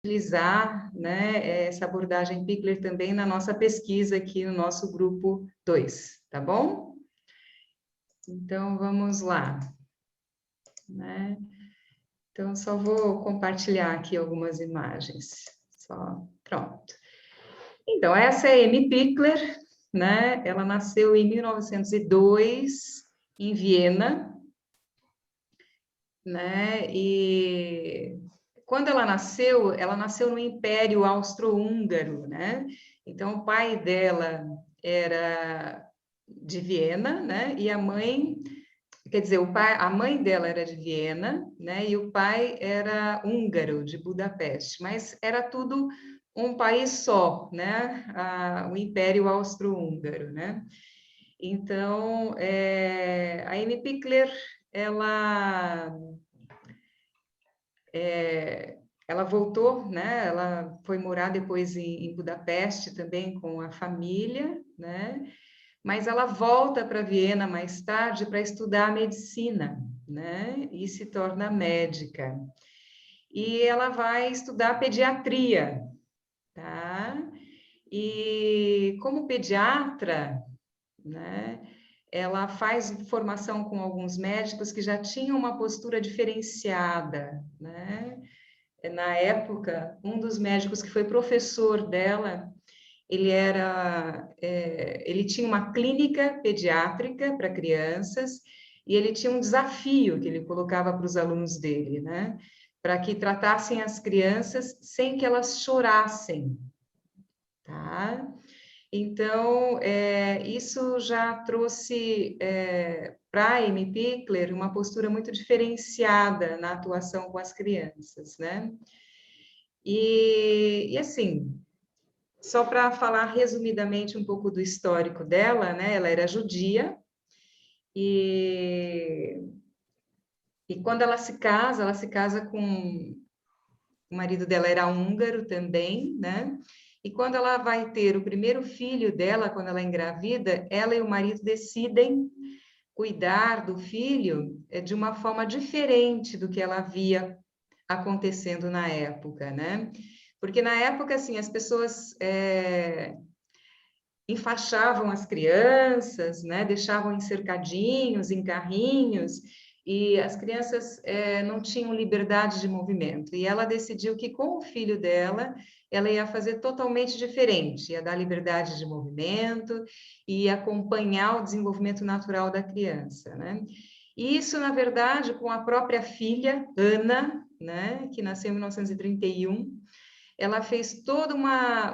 utilizar, né, essa abordagem Pickler também na nossa pesquisa aqui no nosso grupo 2, tá bom? Então, vamos lá, né? Então, só vou compartilhar aqui algumas imagens, só, pronto. Então, essa é a Amy Pickler, né? Ela nasceu em 1902, em Viena, né? E quando ela nasceu no Império Austro-Húngaro, né? Então, o pai dela era de Viena, né? E a mãe, quer dizer, a mãe dela era de Viena, né? E o pai era húngaro, de Budapeste, mas era tudo um país só, né? O Império Austro-Húngaro, né? Então, a Amy Pickler, ela ela voltou, né? Ela foi morar depois em Budapeste também com a família, né? Mas ela volta para Viena mais tarde para estudar medicina, né? E se torna médica. E ela vai estudar pediatria, tá? E como pediatra, né? Ela faz formação com alguns médicos que já tinham uma postura diferenciada, né? Na época, um dos médicos que foi professor dela, ele tinha uma clínica pediátrica para crianças e ele tinha um desafio que ele colocava para os alunos dele, né? Para que tratassem as crianças sem que elas chorassem, tá? Então, isso já trouxe para a Amy Pickler uma postura muito diferenciada na atuação com as crianças, né? E assim, só para falar resumidamente um pouco do histórico dela, né? Ela era judia e, e quando ela se casa com o marido dela era húngaro também, né? E quando ela vai ter o primeiro filho dela, quando ela é engravida, ela e o marido decidem cuidar do filho de uma forma diferente do que ela via acontecendo na época, né? Porque na época, assim, as pessoas enfaixavam as crianças, né? Deixavam em cercadinhos, em carrinhos, e as crianças não tinham liberdade de movimento. E ela decidiu que com o filho dela, ela ia fazer totalmente diferente, ia dar liberdade de movimento e acompanhar o desenvolvimento natural da criança, né? E isso, na verdade, com a própria filha, Ana, né, que nasceu em 1931, ela fez toda uma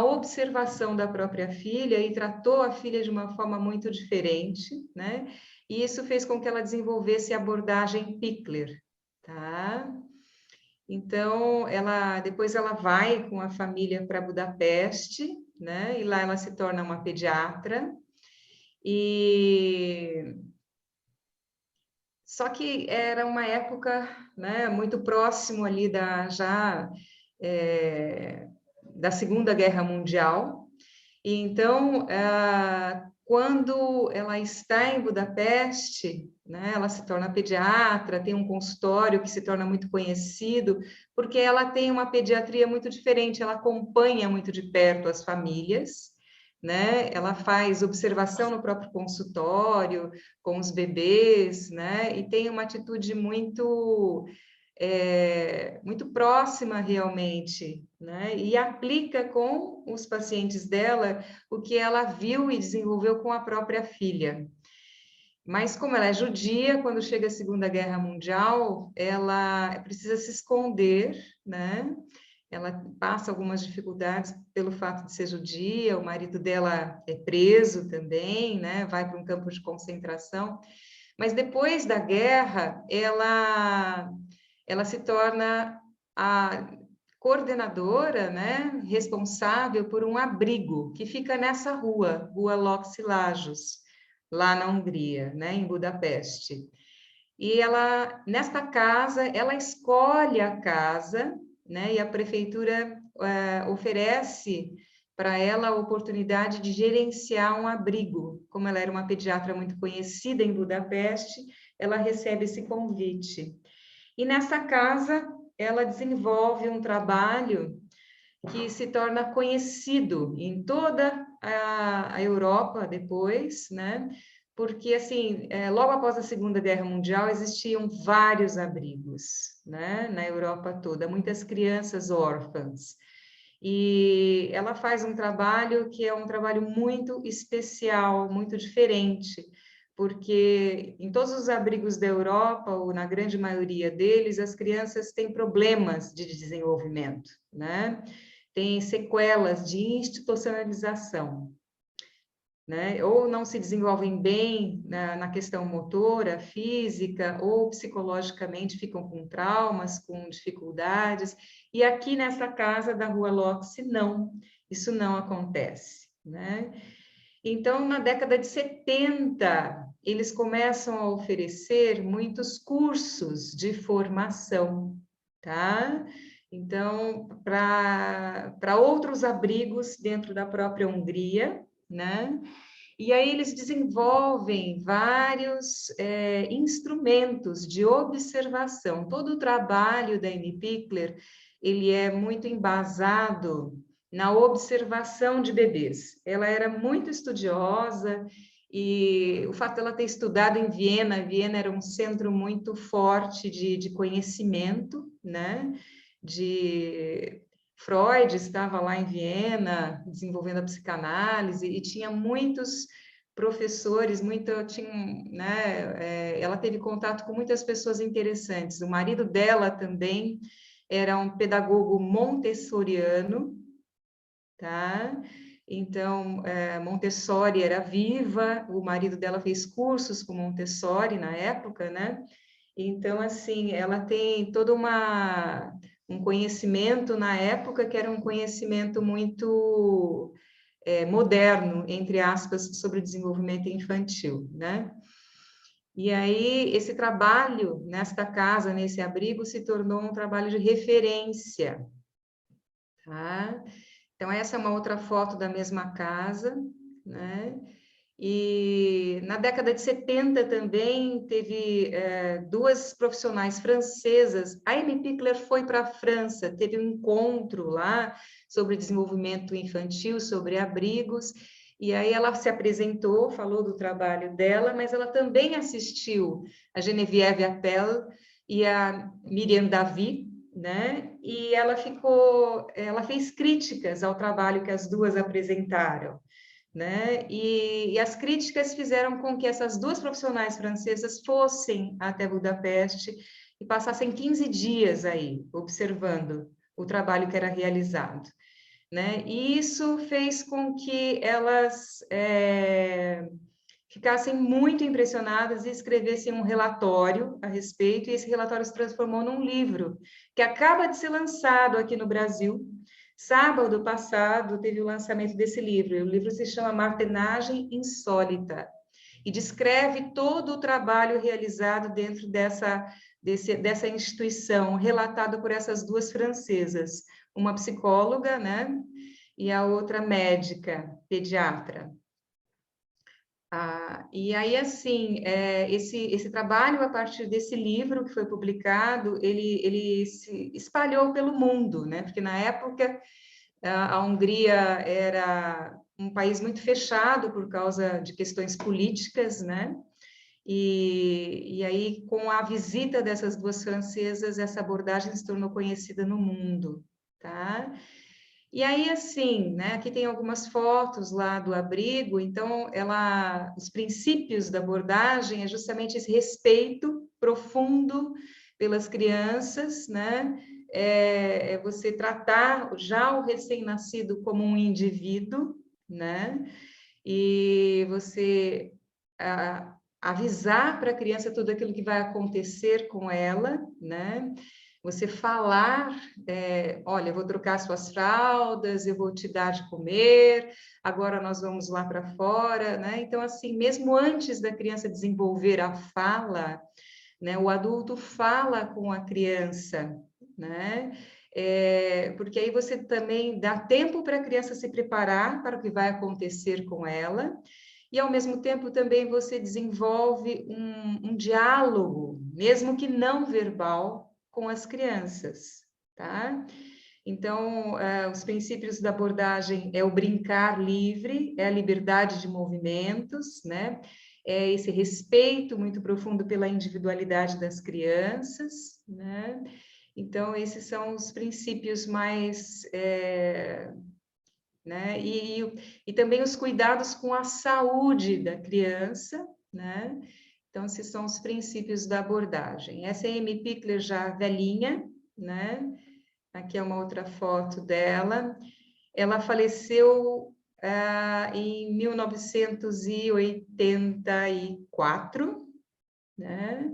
observação da própria filha e tratou a filha de uma forma muito diferente, né? E isso fez com que ela desenvolvesse a abordagem Pickler, tá? Então, depois ela vai com a família para Budapeste, né? E lá ela se torna uma pediatra. E só que era uma época, né, muito próximo ali da Segunda Guerra Mundial. E então, quando ela está em Budapeste, né, ela se torna pediatra, tem um consultório que se torna muito conhecido, porque ela tem uma pediatria muito diferente, ela acompanha muito de perto as famílias, né? Ela faz observação no próprio consultório, com os bebês, né? E tem uma atitude muito próxima realmente, né? E aplica com os pacientes dela o que ela viu e desenvolveu com a própria filha. Mas como ela é judia, quando chega a Segunda Guerra Mundial, ela precisa se esconder, né? Ela passa algumas dificuldades pelo fato de ser judia, o marido dela é preso também, né? Vai para um campo de concentração. Mas depois da guerra, ela se torna a coordenadora, né, responsável por um abrigo que fica nessa Rua López Lajos, lá na Hungria, né, em Budapeste. E nesta casa, ela escolhe a casa, né, e a prefeitura oferece para ela a oportunidade de gerenciar um abrigo. Como ela era uma pediatra muito conhecida em Budapeste, ela recebe esse convite. E nessa casa, ela desenvolve um trabalho que se torna conhecido em toda a Europa depois, né? Porque, assim, logo após a Segunda Guerra Mundial, existiam vários abrigos, né? Na Europa toda, muitas crianças órfãs. E ela faz um trabalho que é um trabalho muito especial, muito diferente, porque em todos os abrigos da Europa, ou na grande maioria deles, as crianças têm problemas de desenvolvimento, né? Tem sequelas de institucionalização, né? Ou não se desenvolvem bem na questão motora, física, ou psicologicamente ficam com traumas, com dificuldades. E aqui nessa casa da Rua Lopes, não, isso não acontece, né? Então, na década de 70, eles começam a oferecer muitos cursos de formação, tá? Então, para outros abrigos dentro da própria Hungria, né? E aí eles desenvolvem vários instrumentos de observação. Todo o trabalho da Amy Pickler, ele é muito embasado na observação de bebês. Ela era muito estudiosa e o fato dela ter estudado em Viena, Viena era um centro muito forte de conhecimento, né? Freud estava lá em Viena desenvolvendo a psicanálise e tinha muitos professores, né, ela teve contato com muitas pessoas interessantes. O marido dela também era um pedagogo montessoriano, tá? Então, Montessori era viva, o marido dela fez cursos com Montessori na época, né? Então, assim, ela tem todo um conhecimento na época que era um conhecimento muito moderno, entre aspas, sobre o desenvolvimento infantil, né? E aí, esse trabalho nesta casa, nesse abrigo, se tornou um trabalho de referência, tá? Então, essa é uma outra foto da mesma casa, né? E na década de 70 também teve duas profissionais francesas. A Amy Pickler foi para a França, teve um encontro lá sobre desenvolvimento infantil, sobre abrigos, e aí ela se apresentou, falou do trabalho dela, mas ela também assistiu a Geneviève Appel e a Miriam Davy, né? E ela fez críticas ao trabalho que as duas apresentaram, né? E as críticas fizeram com que essas duas profissionais francesas fossem até Budapeste e passassem 15 dias aí, observando o trabalho que era realizado, né? E isso fez com que elas ficassem muito impressionadas e escrevessem um relatório a respeito, e esse relatório se transformou num livro, que acaba de ser lançado aqui no Brasil. Sábado passado teve o lançamento desse livro, e o livro se chama Martenagem Insólita, e descreve todo o trabalho realizado dentro dessa instituição, relatado por essas duas francesas, uma psicóloga, né, e a outra médica, pediatra. E aí, assim, esse trabalho, a partir desse livro que foi publicado, ele se espalhou pelo mundo, né? Porque na época a Hungria era um país muito fechado por causa de questões políticas, né? E aí, com a visita dessas duas francesas, essa abordagem se tornou conhecida no mundo, tá? E aí, assim, né, aqui tem algumas fotos lá do abrigo, então, os princípios da abordagem é justamente esse respeito profundo pelas crianças, né, é você tratar já o recém-nascido como um indivíduo, né, e você avisar para a criança tudo aquilo que vai acontecer com ela, né, você falar, olha, eu vou trocar suas fraldas, eu vou te dar de comer, agora nós vamos lá para fora, né? Então, assim, mesmo antes da criança desenvolver a fala, né, o adulto fala com a criança, né? Porque aí você também dá tempo para a criança se preparar para o que vai acontecer com ela, e ao mesmo tempo também você desenvolve um diálogo, mesmo que não verbal, com as crianças, tá? Então, os princípios da abordagem é o brincar livre, é a liberdade de movimentos, né? É esse respeito muito profundo pela individualidade das crianças, né? Então, esses são os princípios mais, né? E também os cuidados com a saúde da criança, né? Então, esses são os princípios da abordagem. Essa é a Amy Pickler já velhinha, né? Aqui é uma outra foto dela. Ela faleceu em 1984, né?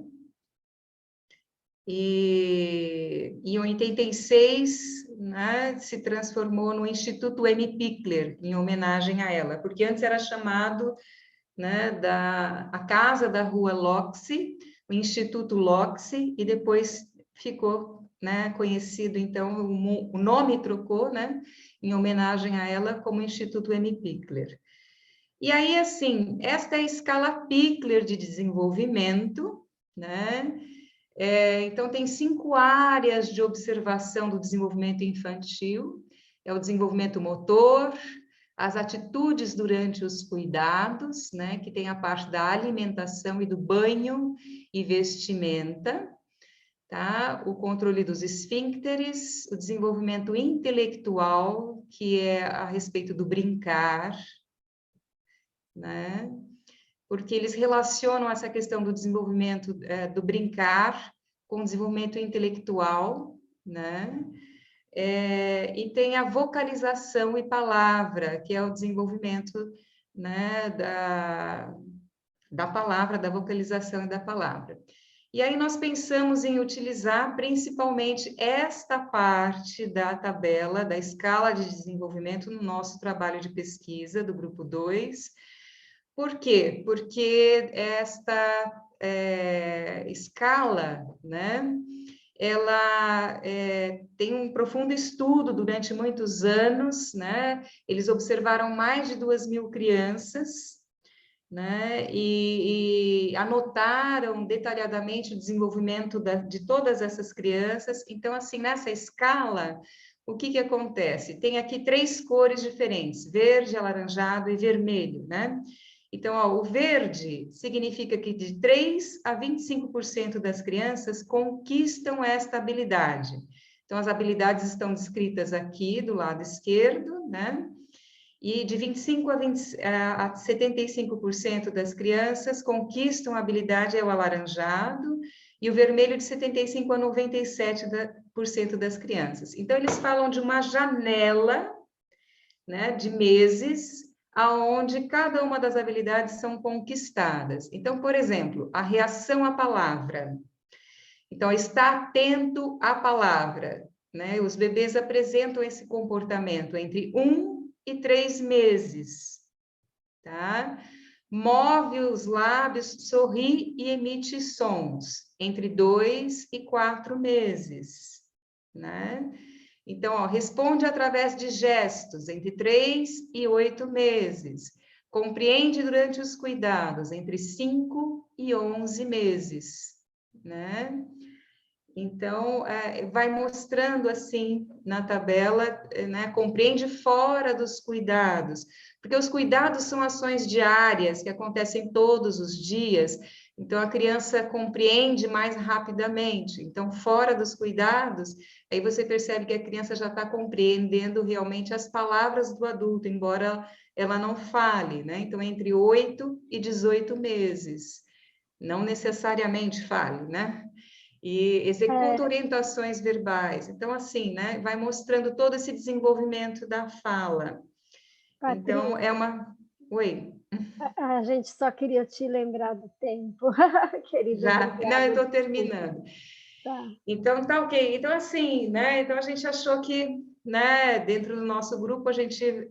E em 86, né, se transformou no Instituto Amy Pickler, em homenagem a ela, porque antes era chamado, né, a Casa da Rua Loxi, o Instituto Loxi, e depois ficou, né, conhecido, então, o nome trocou, né, em homenagem a ela, como Instituto Amy Pickler. E aí, assim, esta é a escala Pickler de desenvolvimento, né? Então, tem 5 áreas de observação do desenvolvimento infantil: é o desenvolvimento motor, as atitudes durante os cuidados, né, que tem a parte da alimentação e do banho e vestimenta, tá? O controle dos esfíncteres, o desenvolvimento intelectual, que é a respeito do brincar, né? Porque eles relacionam essa questão do desenvolvimento do brincar com o desenvolvimento intelectual, né? E tem a vocalização e palavra, que é o desenvolvimento, né, da palavra, da vocalização e da palavra. E aí nós pensamos em utilizar principalmente esta parte da tabela, da escala de desenvolvimento no nosso trabalho de pesquisa do grupo 2. Por quê? Porque esta escala, né, ela tem um profundo estudo durante muitos anos, né? Eles observaram mais de 2.000 crianças, né? E anotaram detalhadamente o desenvolvimento de todas essas crianças. Então, assim, nessa escala, o que que acontece? Tem aqui 3 cores diferentes: verde, alaranjado e vermelho, né? Então, ó, o verde significa que de 3 a 25% das crianças conquistam esta habilidade. Então, as habilidades estão descritas aqui do lado esquerdo, né? E de 25 a 75% das crianças conquistam a habilidade é o alaranjado, e o vermelho de 75 a 97% das crianças. Então, eles falam de uma janela, né, de meses, aonde cada uma das habilidades são conquistadas. Então, por exemplo, a reação à palavra. Então, estar atento à palavra, né? Os bebês apresentam esse comportamento entre 1 e 3 meses, tá? Move os lábios, sorri e emite sons entre 2 e 4 meses, né? Então, ó, responde através de gestos entre 3 e 8 meses. Compreende durante os cuidados entre 5 e 11 meses, né? Então, vai mostrando assim na tabela, né? Compreende fora dos cuidados, porque os cuidados são ações diárias que acontecem todos os dias, então a criança compreende mais rapidamente. Então, fora dos cuidados, aí você percebe que a criança já está compreendendo realmente as palavras do adulto, embora ela não fale, né? Então, entre 8 e 18 meses, não necessariamente fale, né? E executa orientações verbais. Então, assim, né, vai mostrando todo esse desenvolvimento da fala. Então, é uma... Oi. A gente só queria te lembrar do tempo. Querida, Já? Não, eu obrigada. estou Desculpa. terminando. Tá. Então, tá ok. Então, assim, né, então a gente achou que, né, dentro do nosso grupo, a gente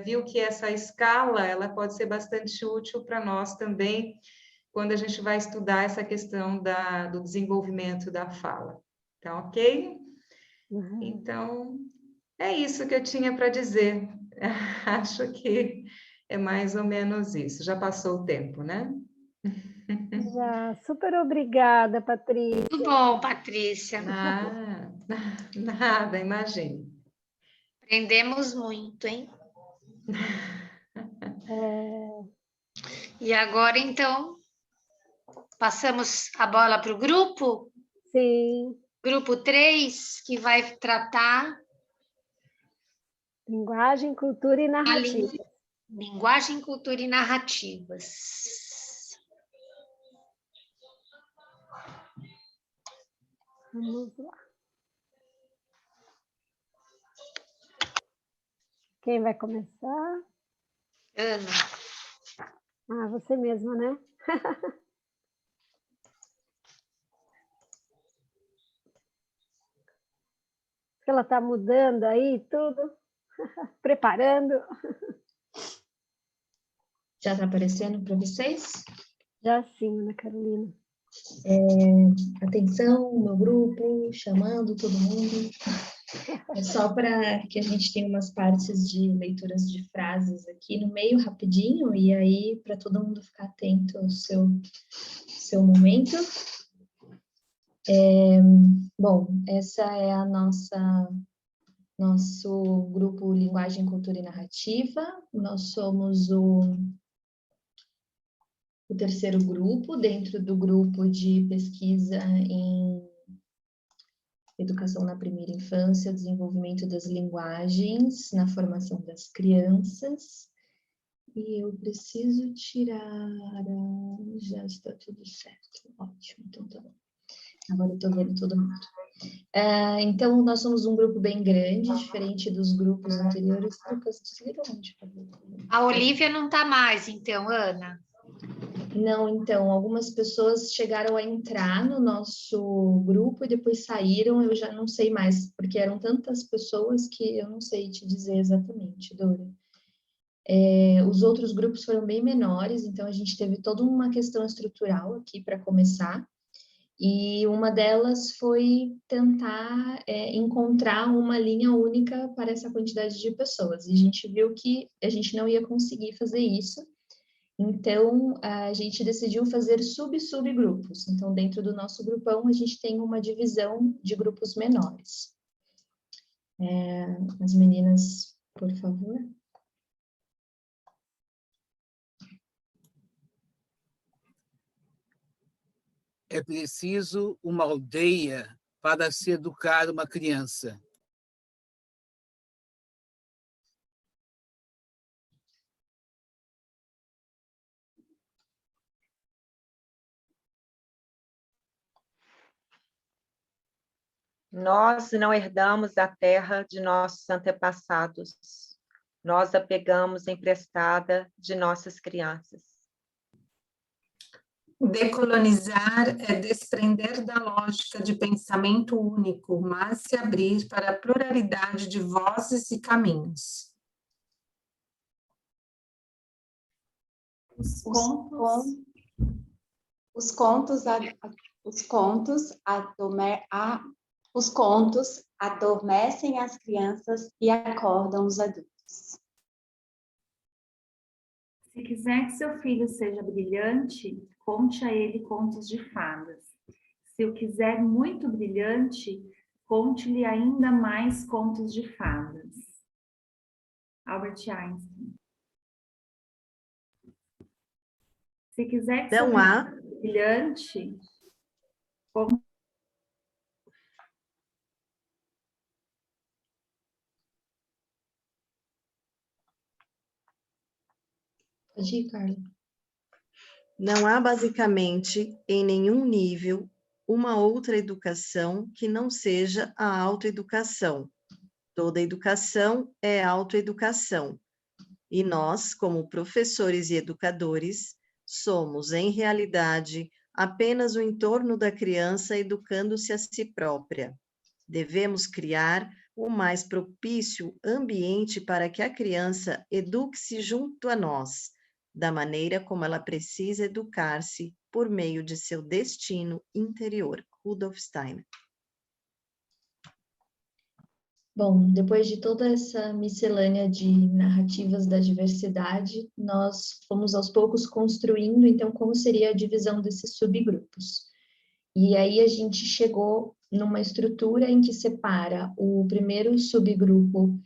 viu que essa escala, ela pode ser bastante útil para nós também, quando a gente vai estudar essa questão do desenvolvimento da fala. Tá ok? Uhum. Então, é isso que eu tinha para dizer. Acho que é mais ou menos isso. Já passou o tempo, né? Já, super obrigada, Patrícia. Muito bom, Patrícia. Nada, imagine. Aprendemos muito, hein? E agora, então, passamos a bola para o grupo? Sim. Grupo 3, que vai tratar... Linguagem, cultura e narrativa. Linguagem, cultura e narrativas. Vamos lá. Quem vai começar? Ana. Ah, você mesma, né? Ela está mudando aí tudo, preparando. Já está aparecendo para vocês? Já sim, Ana Carolina. Atenção, meu grupo, chamando todo mundo. É só para que a gente tenha umas partes de leituras de frases aqui no meio, rapidinho, e aí para todo mundo ficar atento ao seu momento. Bom, essa é a nosso grupo Linguagem, Cultura e Narrativa. Nós somos o terceiro grupo, dentro do grupo de pesquisa em educação na primeira infância, desenvolvimento das linguagens, na formação das crianças. E eu preciso tirar... Já está tudo certo. Ótimo, então tá bom. Agora eu estou vendo todo mundo. Então, nós somos um grupo bem grande, diferente dos grupos anteriores. Lucas, desliga onde? A Olivia não está mais, então, Ana? Não, então, algumas pessoas chegaram a entrar no nosso grupo e depois saíram, eu já não sei mais, porque eram tantas pessoas que eu não sei te dizer exatamente, Dora. Os outros grupos foram bem menores, então a gente teve toda uma questão estrutural aqui para começar, e uma delas foi tentar encontrar uma linha única para essa quantidade de pessoas, e a gente viu que a gente não ia conseguir fazer isso. Então, a gente decidiu fazer subgrupos. Então, dentro do nosso grupão, a gente tem uma divisão de grupos menores. As meninas, por favor. É preciso uma aldeia para se educar uma criança. Nós não herdamos a terra de nossos antepassados. Nós a pegamos emprestada de nossas crianças. Decolonizar é desprender da lógica de pensamento único, mas se abrir para a pluralidade de vozes e caminhos. Os contos adormecem as crianças e acordam os adultos. Se quiser que seu filho seja brilhante, conte a ele contos de fadas. Se o quiser muito brilhante, conte-lhe ainda mais contos de fadas. Albert Einstein. Se quiser que seu filho seja brilhante, Pode ir, Carla. Não há, basicamente, em nenhum nível, uma outra educação que não seja a autoeducação. Toda educação é autoeducação. E nós, como professores e educadores, somos, em realidade, apenas o entorno da criança educando-se a si própria. Devemos criar o mais propício ambiente para que a criança eduque-se junto a nós, da maneira como ela precisa educar-se por meio de seu destino interior. Rudolf Steiner. Bom, depois de toda essa miscelânea de narrativas da diversidade, nós fomos aos poucos construindo, então, como seria a divisão desses subgrupos. E aí a gente chegou numa estrutura em que separa o primeiro subgrupo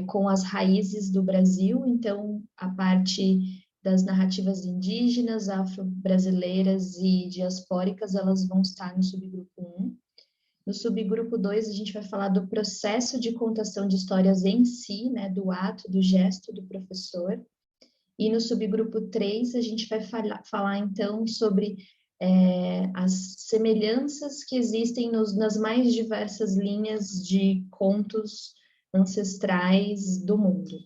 com as raízes do Brasil, então, a parte das narrativas indígenas, afro-brasileiras e diaspóricas, elas vão estar no subgrupo 1. No subgrupo 2, a gente vai falar do processo de contação de histórias em si, né, do ato, do gesto do professor. E no subgrupo 3, a gente vai falar então, sobre as semelhanças que existem nas mais diversas linhas de contos ancestrais do mundo.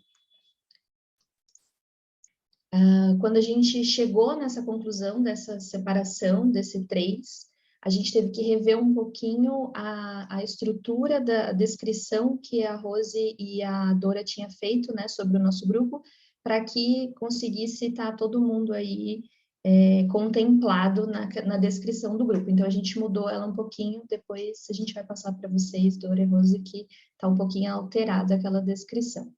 Quando a gente chegou nessa conclusão, dessa separação, desse 3, a gente teve que rever um pouquinho a estrutura da descrição que a Rose e a Dora tinham feito, né, sobre o nosso grupo, para que conseguisse estar todo mundo aí contemplado na descrição do grupo. Então, a gente mudou ela um pouquinho, depois a gente vai passar para vocês, Dora e Rose, que está um pouquinho alterada aquela descrição.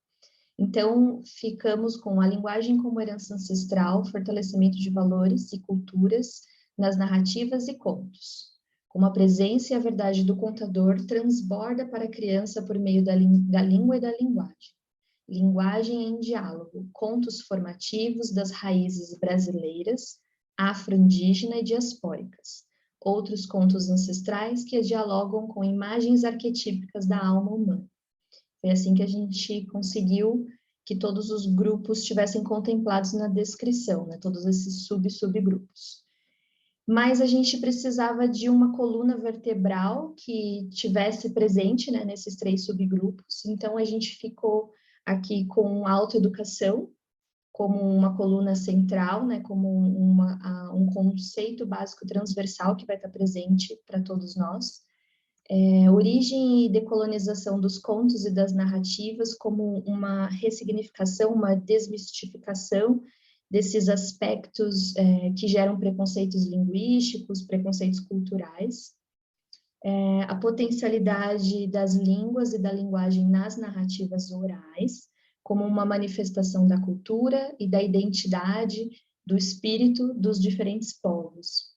Então, ficamos com a linguagem como herança ancestral, fortalecimento de valores e culturas, nas narrativas e contos. Como a presença e a verdade do contador transborda para a criança por meio da língua e da linguagem. Linguagem em diálogo, contos formativos das raízes brasileiras, afro-indígena e diaspóricas. Outros contos ancestrais que dialogam com imagens arquetípicas da alma humana. Foi assim que a gente conseguiu que todos os grupos estivessem contemplados na descrição, né? Todos esses subgrupos. Mas a gente precisava de uma coluna vertebral que tivesse presente, né, nesses 3 subgrupos. Então, a gente ficou aqui com a autoeducação como uma coluna central, né, como um conceito básico transversal que vai estar presente para todos nós. Origem e decolonização dos contos e das narrativas como uma ressignificação, uma desmistificação desses aspectos que geram preconceitos linguísticos, preconceitos culturais, a potencialidade das línguas e da linguagem nas narrativas orais, como uma manifestação da cultura e da identidade, do espírito dos diferentes povos.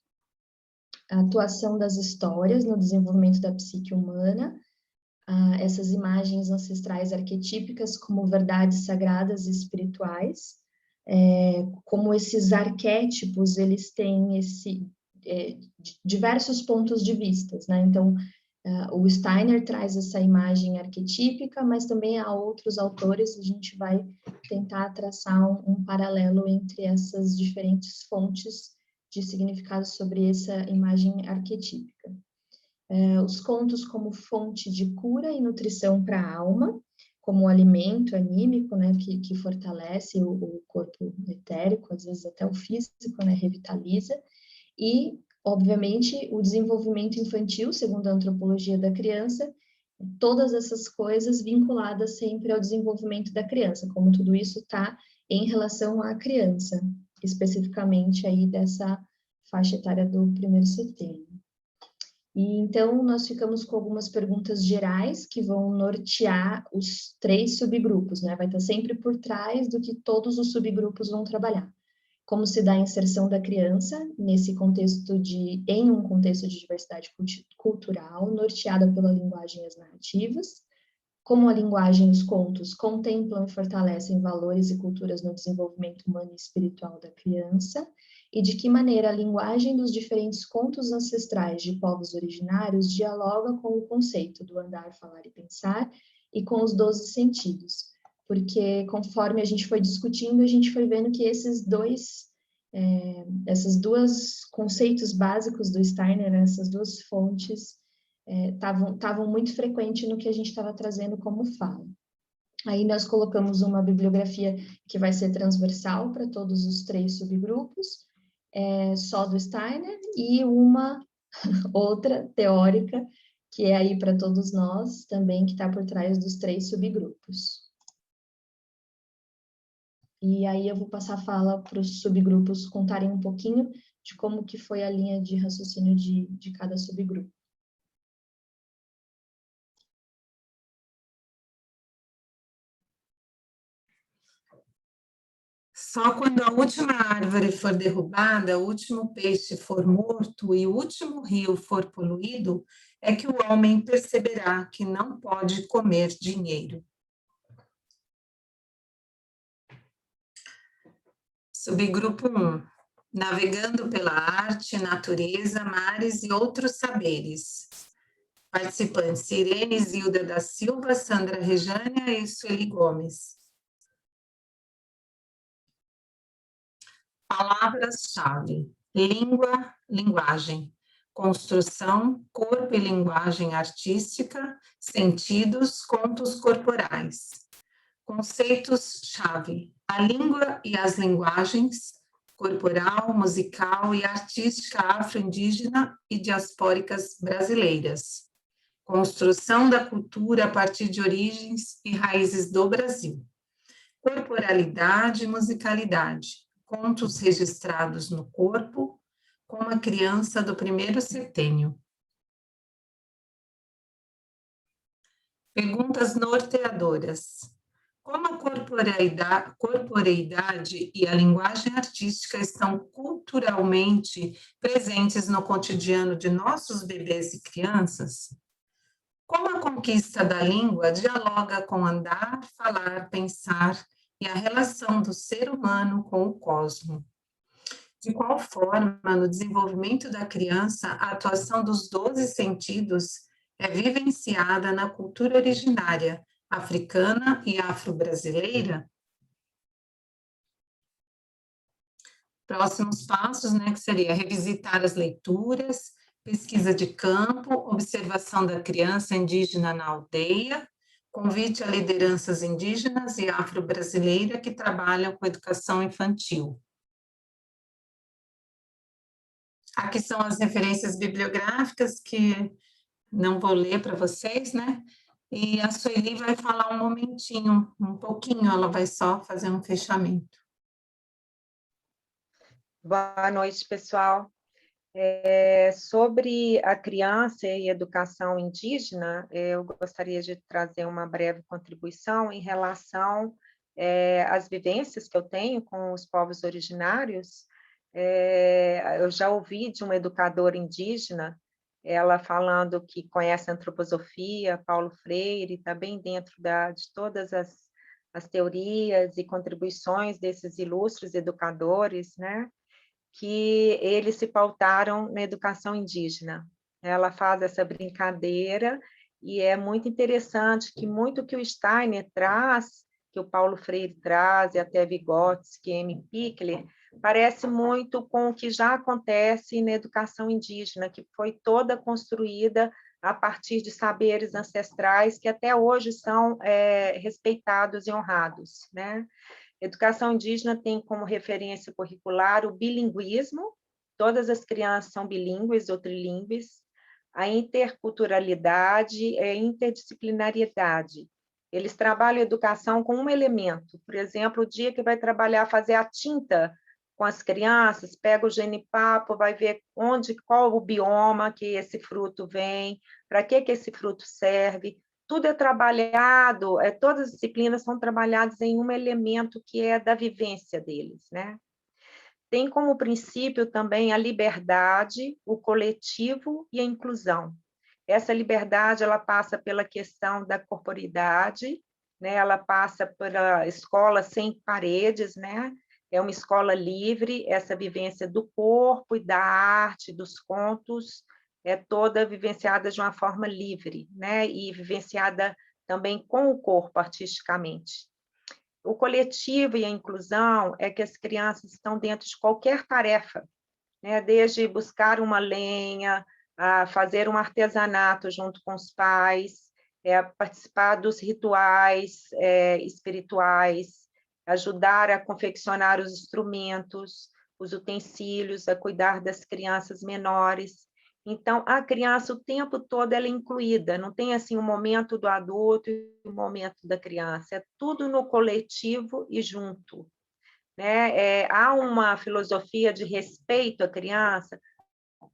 A atuação das histórias no desenvolvimento da psique humana, essas imagens ancestrais arquetípicas como verdades sagradas e espirituais, como esses arquétipos, eles têm diversos pontos de vista, né? Então, o Steiner traz essa imagem arquetípica, mas também há outros autores, a gente vai tentar traçar um paralelo entre essas diferentes fontes de significado sobre essa imagem arquetípica. Os contos como fonte de cura e nutrição para a alma, como alimento anímico, né, que fortalece o corpo etérico, às vezes até o físico, né, revitaliza, e, obviamente, o desenvolvimento infantil, segundo a antropologia da criança, todas essas coisas vinculadas sempre ao desenvolvimento da criança, como tudo isso está em relação à criança, especificamente aí dessa faixa etária do 1º setembro. E então, nós ficamos com algumas perguntas gerais que vão nortear os 3 subgrupos, né? Vai estar sempre por trás do que todos os subgrupos vão trabalhar. Como se dá a inserção da criança em um contexto de diversidade cultural, norteada pela linguagem e as narrativas. Como a linguagem e os contos contemplam e fortalecem valores e culturas no desenvolvimento humano e espiritual da criança. E de que maneira a linguagem dos diferentes contos ancestrais de povos originários dialoga com o conceito do andar, falar e pensar e com os 12 sentidos. Porque conforme a gente foi discutindo, a gente foi vendo que esses dois conceitos básicos do Steiner, essas 2 fontes, estavam muito frequentes no que a gente estava trazendo como fala. Aí nós colocamos uma bibliografia que vai ser transversal para todos os 3 subgrupos, só do Steiner, e uma outra teórica, que é aí para todos nós, também que está por trás dos 3 subgrupos. E aí eu vou passar a fala para os subgrupos contarem um pouquinho de como que foi a linha de raciocínio de cada subgrupo. Só quando a última árvore for derrubada, o último peixe for morto e o último rio for poluído, é que o homem perceberá que não pode comer dinheiro. Subgrupo 1. Navegando pela arte, natureza, mares e outros saberes. Participantes: Irene Zilda da Silva, Sandra Rejânia e Sueli Gomes. Palavras-chave: língua, linguagem, construção, corpo e linguagem artística, sentidos, contos corporais. Conceitos-chave: a língua e as linguagens, corporal, musical e artística afro-indígena e diaspóricas brasileiras. Construção da cultura a partir de origens e raízes do Brasil. Corporalidade e musicalidade. Contos registrados no corpo, como a criança do primeiro setênio. Perguntas norteadoras. Como a corporeidade e a linguagem artística estão culturalmente presentes no cotidiano de nossos bebês e crianças? Como a conquista da língua dialoga com andar, falar, pensar e a relação do ser humano com o cosmo? De qual forma, no desenvolvimento da criança, a atuação dos 12 sentidos é vivenciada na cultura originária, africana e afro-brasileira? Próximos passos, né, que seria revisitar as leituras, pesquisa de campo, observação da criança indígena na aldeia, convite a lideranças indígenas e afro-brasileira que trabalham com educação infantil. Aqui são as referências bibliográficas que não vou ler para vocês, né? E a Sueli vai falar um momentinho, um pouquinho, ela vai só fazer um fechamento. Boa noite, pessoal. Sobre a criança e educação indígena, eu gostaria de trazer uma breve contribuição em relação às vivências que eu tenho com os povos originários. Eu já ouvi de uma educadora indígena, ela falando que conhece a antroposofia, Paulo Freire, está bem dentro de todas as teorias e contribuições desses ilustres educadores, né? Que eles se pautaram na educação indígena. Ela faz essa brincadeira e é muito interessante que muito que o Steiner traz, que o Paulo Freire traz, e até Vygotsky, M. Pickler, parece muito com o que já acontece na educação indígena, que foi toda construída a partir de saberes ancestrais que até hoje são respeitados e honrados, né? Educação indígena tem como referência curricular o bilinguismo, todas as crianças são bilíngues ou trilíngues, a interculturalidade e a interdisciplinariedade. Eles trabalham a educação com um elemento, por exemplo, o dia que vai trabalhar, fazer a tinta com as crianças, pega o genipapo, vai ver qual o bioma que esse fruto vem, para que esse fruto serve. Tudo é trabalhado, todas as disciplinas são trabalhadas em um elemento que é da vivência deles, né? Tem como princípio também a liberdade, o coletivo e a inclusão. Essa liberdade, ela passa pela questão da corporidade, né? Ela passa pela escola sem paredes, né? É uma escola livre, essa vivência do corpo e da arte, dos contos, é toda vivenciada de uma forma livre, né? E vivenciada também com o corpo artisticamente. O coletivo e a inclusão é que as crianças estão dentro de qualquer tarefa, né? Desde buscar uma lenha, a fazer um artesanato junto com os pais, participar dos rituais espirituais, ajudar a confeccionar os instrumentos, os utensílios, a cuidar das crianças menores. Então, a criança, o tempo todo, ela é incluída, não tem assim um momento do adulto e um momento da criança, é tudo no coletivo e junto, né? Há uma filosofia de respeito à criança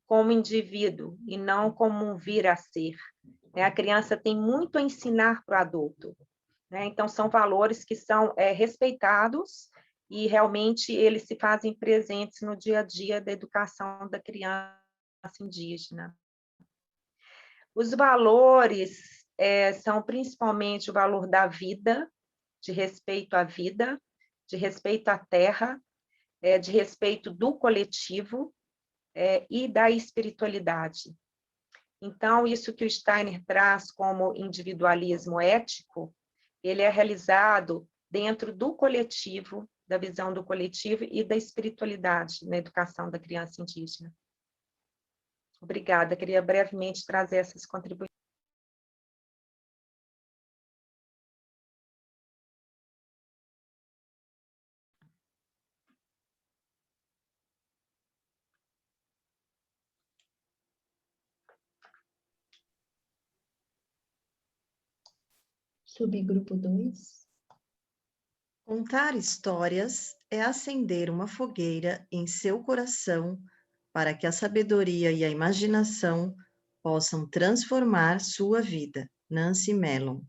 como indivíduo e não como um vir a ser, né? A criança tem muito a ensinar para o adulto, né? Então, são valores que são respeitados e realmente eles se fazem presentes no dia a dia da educação da criança indígena. Os valores são principalmente o valor da vida, de respeito à vida, de respeito à terra, de respeito do coletivo e da espiritualidade. Então, isso que o Steiner traz como individualismo ético, ele é realizado dentro do coletivo, da visão do coletivo e da espiritualidade na educação da criança indígena. Obrigada, queria brevemente trazer essas contribuições. Subgrupo 2. Contar histórias é acender uma fogueira em seu coração para que a sabedoria e a imaginação possam transformar sua vida. Nancy Mellon.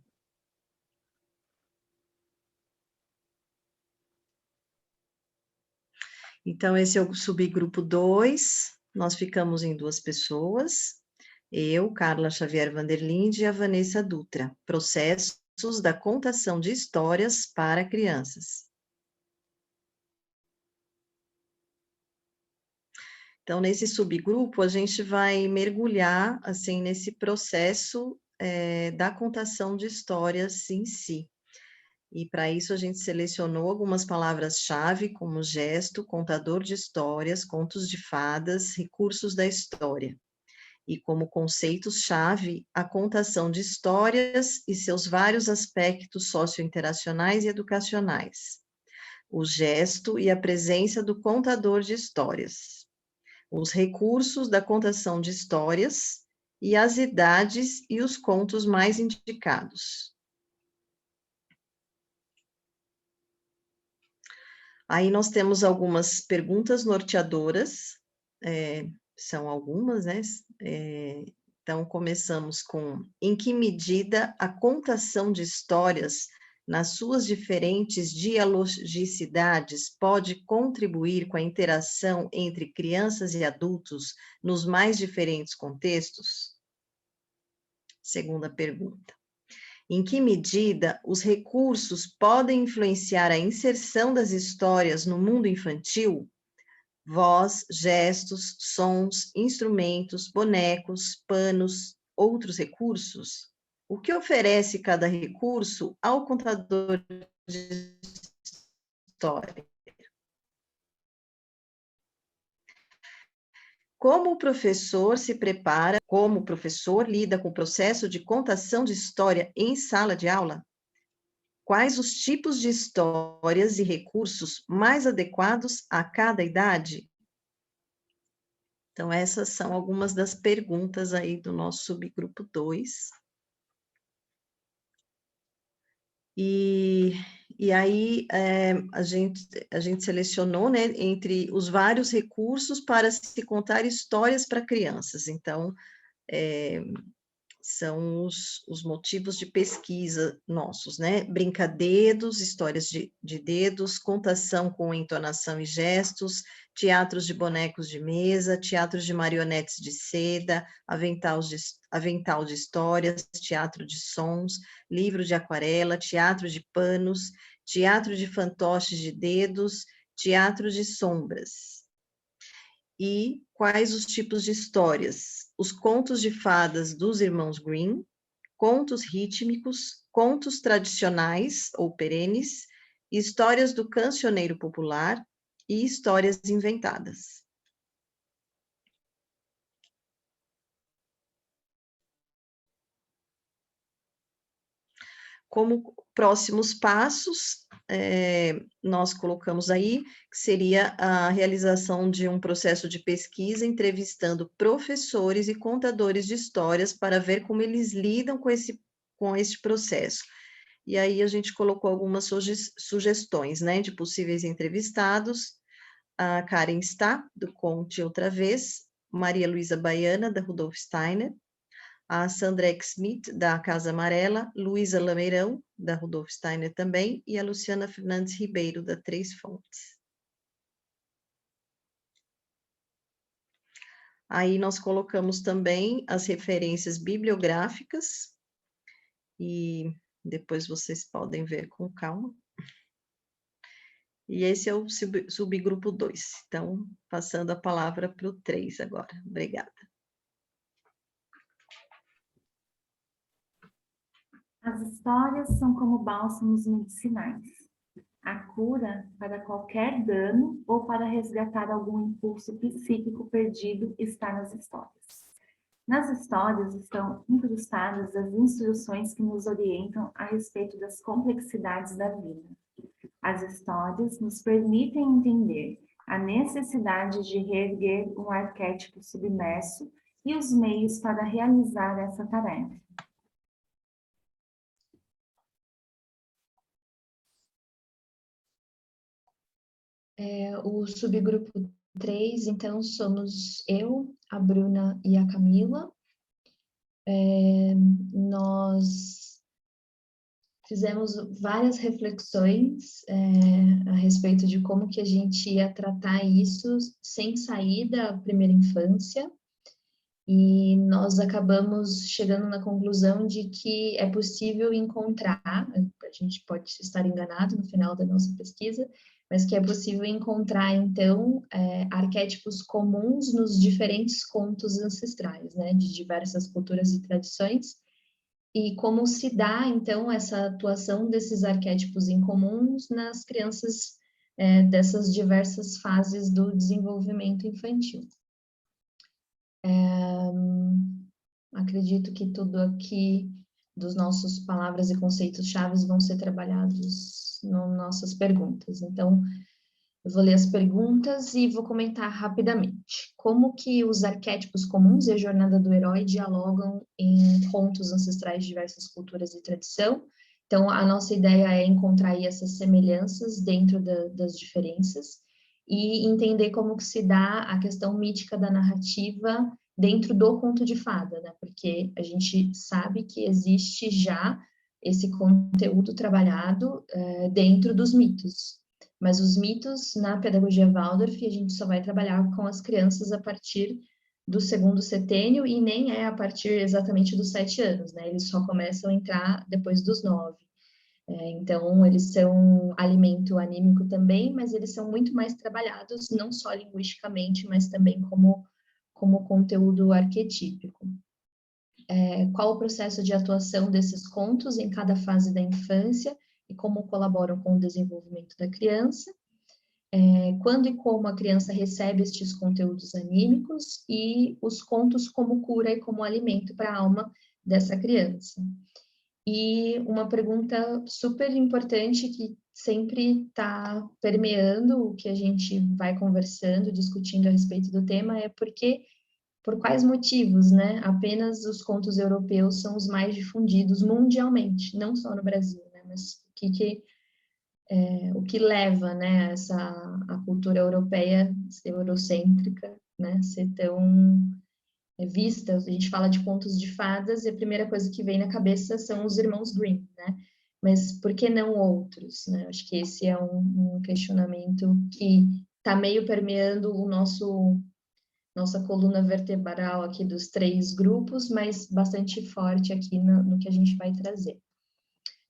Então, esse é o subgrupo 2. Nós ficamos em 2 pessoas. Eu, Carla Xavier Vanderlinde e a Vanessa Dutra. Processos da contação de histórias para crianças. Então, nesse subgrupo, a gente vai mergulhar, assim, nesse processo da contação de histórias em si. E, para isso, a gente selecionou algumas palavras-chave, como gesto, contador de histórias, contos de fadas, recursos da história. E como conceitos-chave, a contação de histórias e seus vários aspectos sociointeracionais e educacionais. O gesto e a presença do contador de histórias. Os recursos da contação de histórias e as idades e os contos mais indicados. Aí nós temos algumas perguntas norteadoras, são algumas, né? Então, começamos com: em que medida a contação de histórias, nas suas diferentes dialogicidades, pode contribuir com a interação entre crianças e adultos nos mais diferentes contextos? Segunda pergunta: em que medida os recursos podem influenciar a inserção das histórias no mundo infantil? Voz, gestos, sons, instrumentos, bonecos, panos, outros recursos? O que oferece cada recurso ao contador de história? Como o professor se prepara, como o professor lida com o processo de contação de história em sala de aula? Quais os tipos de histórias e recursos mais adequados a cada idade? Então, essas são algumas das perguntas aí do nosso subgrupo 2. E aí, a gente selecionou, né, entre os vários recursos para se contar histórias para crianças. Então, são os motivos de pesquisa nossos, né? Brincadedos, histórias de dedos, contação com entonação e gestos, teatros de bonecos de mesa, teatros de marionetes de seda, avental de histórias, teatro de sons, livro de aquarela, teatro de panos, teatro de fantoches de dedos, teatro de sombras. E quais os tipos de histórias? Os contos de fadas dos irmãos Grimm, contos rítmicos, contos tradicionais ou perenes, histórias do cancioneiro popular e histórias inventadas. Como próximos passos, nós colocamos aí, que seria a realização de um processo de pesquisa, entrevistando professores e contadores de histórias para ver como eles lidam com esse processo. E aí a gente colocou algumas sugestões, né, de possíveis entrevistados: a Karen Stá, do Conte Outra Vez, Maria Luísa Baiana, da Rudolf Steiner, a Sandra Schmidt, da Casa Amarela, Luísa Lameirão, da Rudolf Steiner também, e a Luciana Fernandes Ribeiro, da Três Fontes. Aí nós colocamos também as referências bibliográficas, e depois vocês podem ver com calma. E esse é o subgrupo 2. Então, passando a palavra para o 3 agora. Obrigada. As histórias são como bálsamos medicinais. A cura para qualquer dano ou para resgatar algum impulso psíquico perdido está nas histórias. Nas histórias estão incrustadas as instruções que nos orientam a respeito das complexidades da vida. As histórias nos permitem entender a necessidade de reerguer um arquétipo submerso e os meios para realizar essa tarefa. O subgrupo 3, então, somos eu, a Bruna e a Camila. Nós fizemos várias reflexões a respeito de como que a gente ia tratar isso sem sair da primeira infância, e nós acabamos chegando na conclusão de que é possível encontrar, a gente pode estar enganado no final da nossa pesquisa, mas que é possível encontrar, então, arquétipos comuns nos diferentes contos ancestrais, né, de diversas culturas e tradições, e como se dá, então, essa atuação desses arquétipos em comuns nas crianças dessas diversas fases do desenvolvimento infantil. Acredito que tudo aqui dos nossos palavras e conceitos chaves vão ser trabalhados nas nossas perguntas. Então, eu vou ler as perguntas e vou comentar rapidamente. Como que os arquétipos comuns e a jornada do herói dialogam em contos ancestrais de diversas culturas e tradição? Então, a nossa ideia é encontrar aí essas semelhanças dentro das diferenças e entender como que se dá a questão mítica da narrativa dentro do conto de fada, né? Porque a gente sabe que existe já esse conteúdo trabalhado dentro dos mitos. Mas os mitos, na pedagogia Waldorf, a gente só vai trabalhar com as crianças a partir do 2º setênio e nem é a partir exatamente dos 7 anos, né? Eles só começam a entrar depois dos 9. Então, eles são alimento anímico também, mas eles são muito mais trabalhados, não só linguisticamente, mas também como conteúdo arquetípico. Qual o processo de atuação desses contos em cada fase da infância e como colaboram com o desenvolvimento da criança? Quando e como a criança recebe estes conteúdos anímicos e os contos como cura e como alimento para a alma dessa criança. E uma pergunta super importante que sempre está permeando o que a gente vai conversando, discutindo a respeito do tema é por quais motivos, né? Apenas os contos europeus são os mais difundidos mundialmente, não só no Brasil, né? Mas o que leva, né, a cultura europeia eurocêntrica, né, ser tão vista. A gente fala de contos de fadas e a primeira coisa que vem na cabeça são os irmãos Grimm, né? Mas por que não outros, né? Acho que esse é um questionamento que está meio permeando nossa coluna vertebral aqui dos 3 grupos, mas bastante forte aqui no que a gente vai trazer.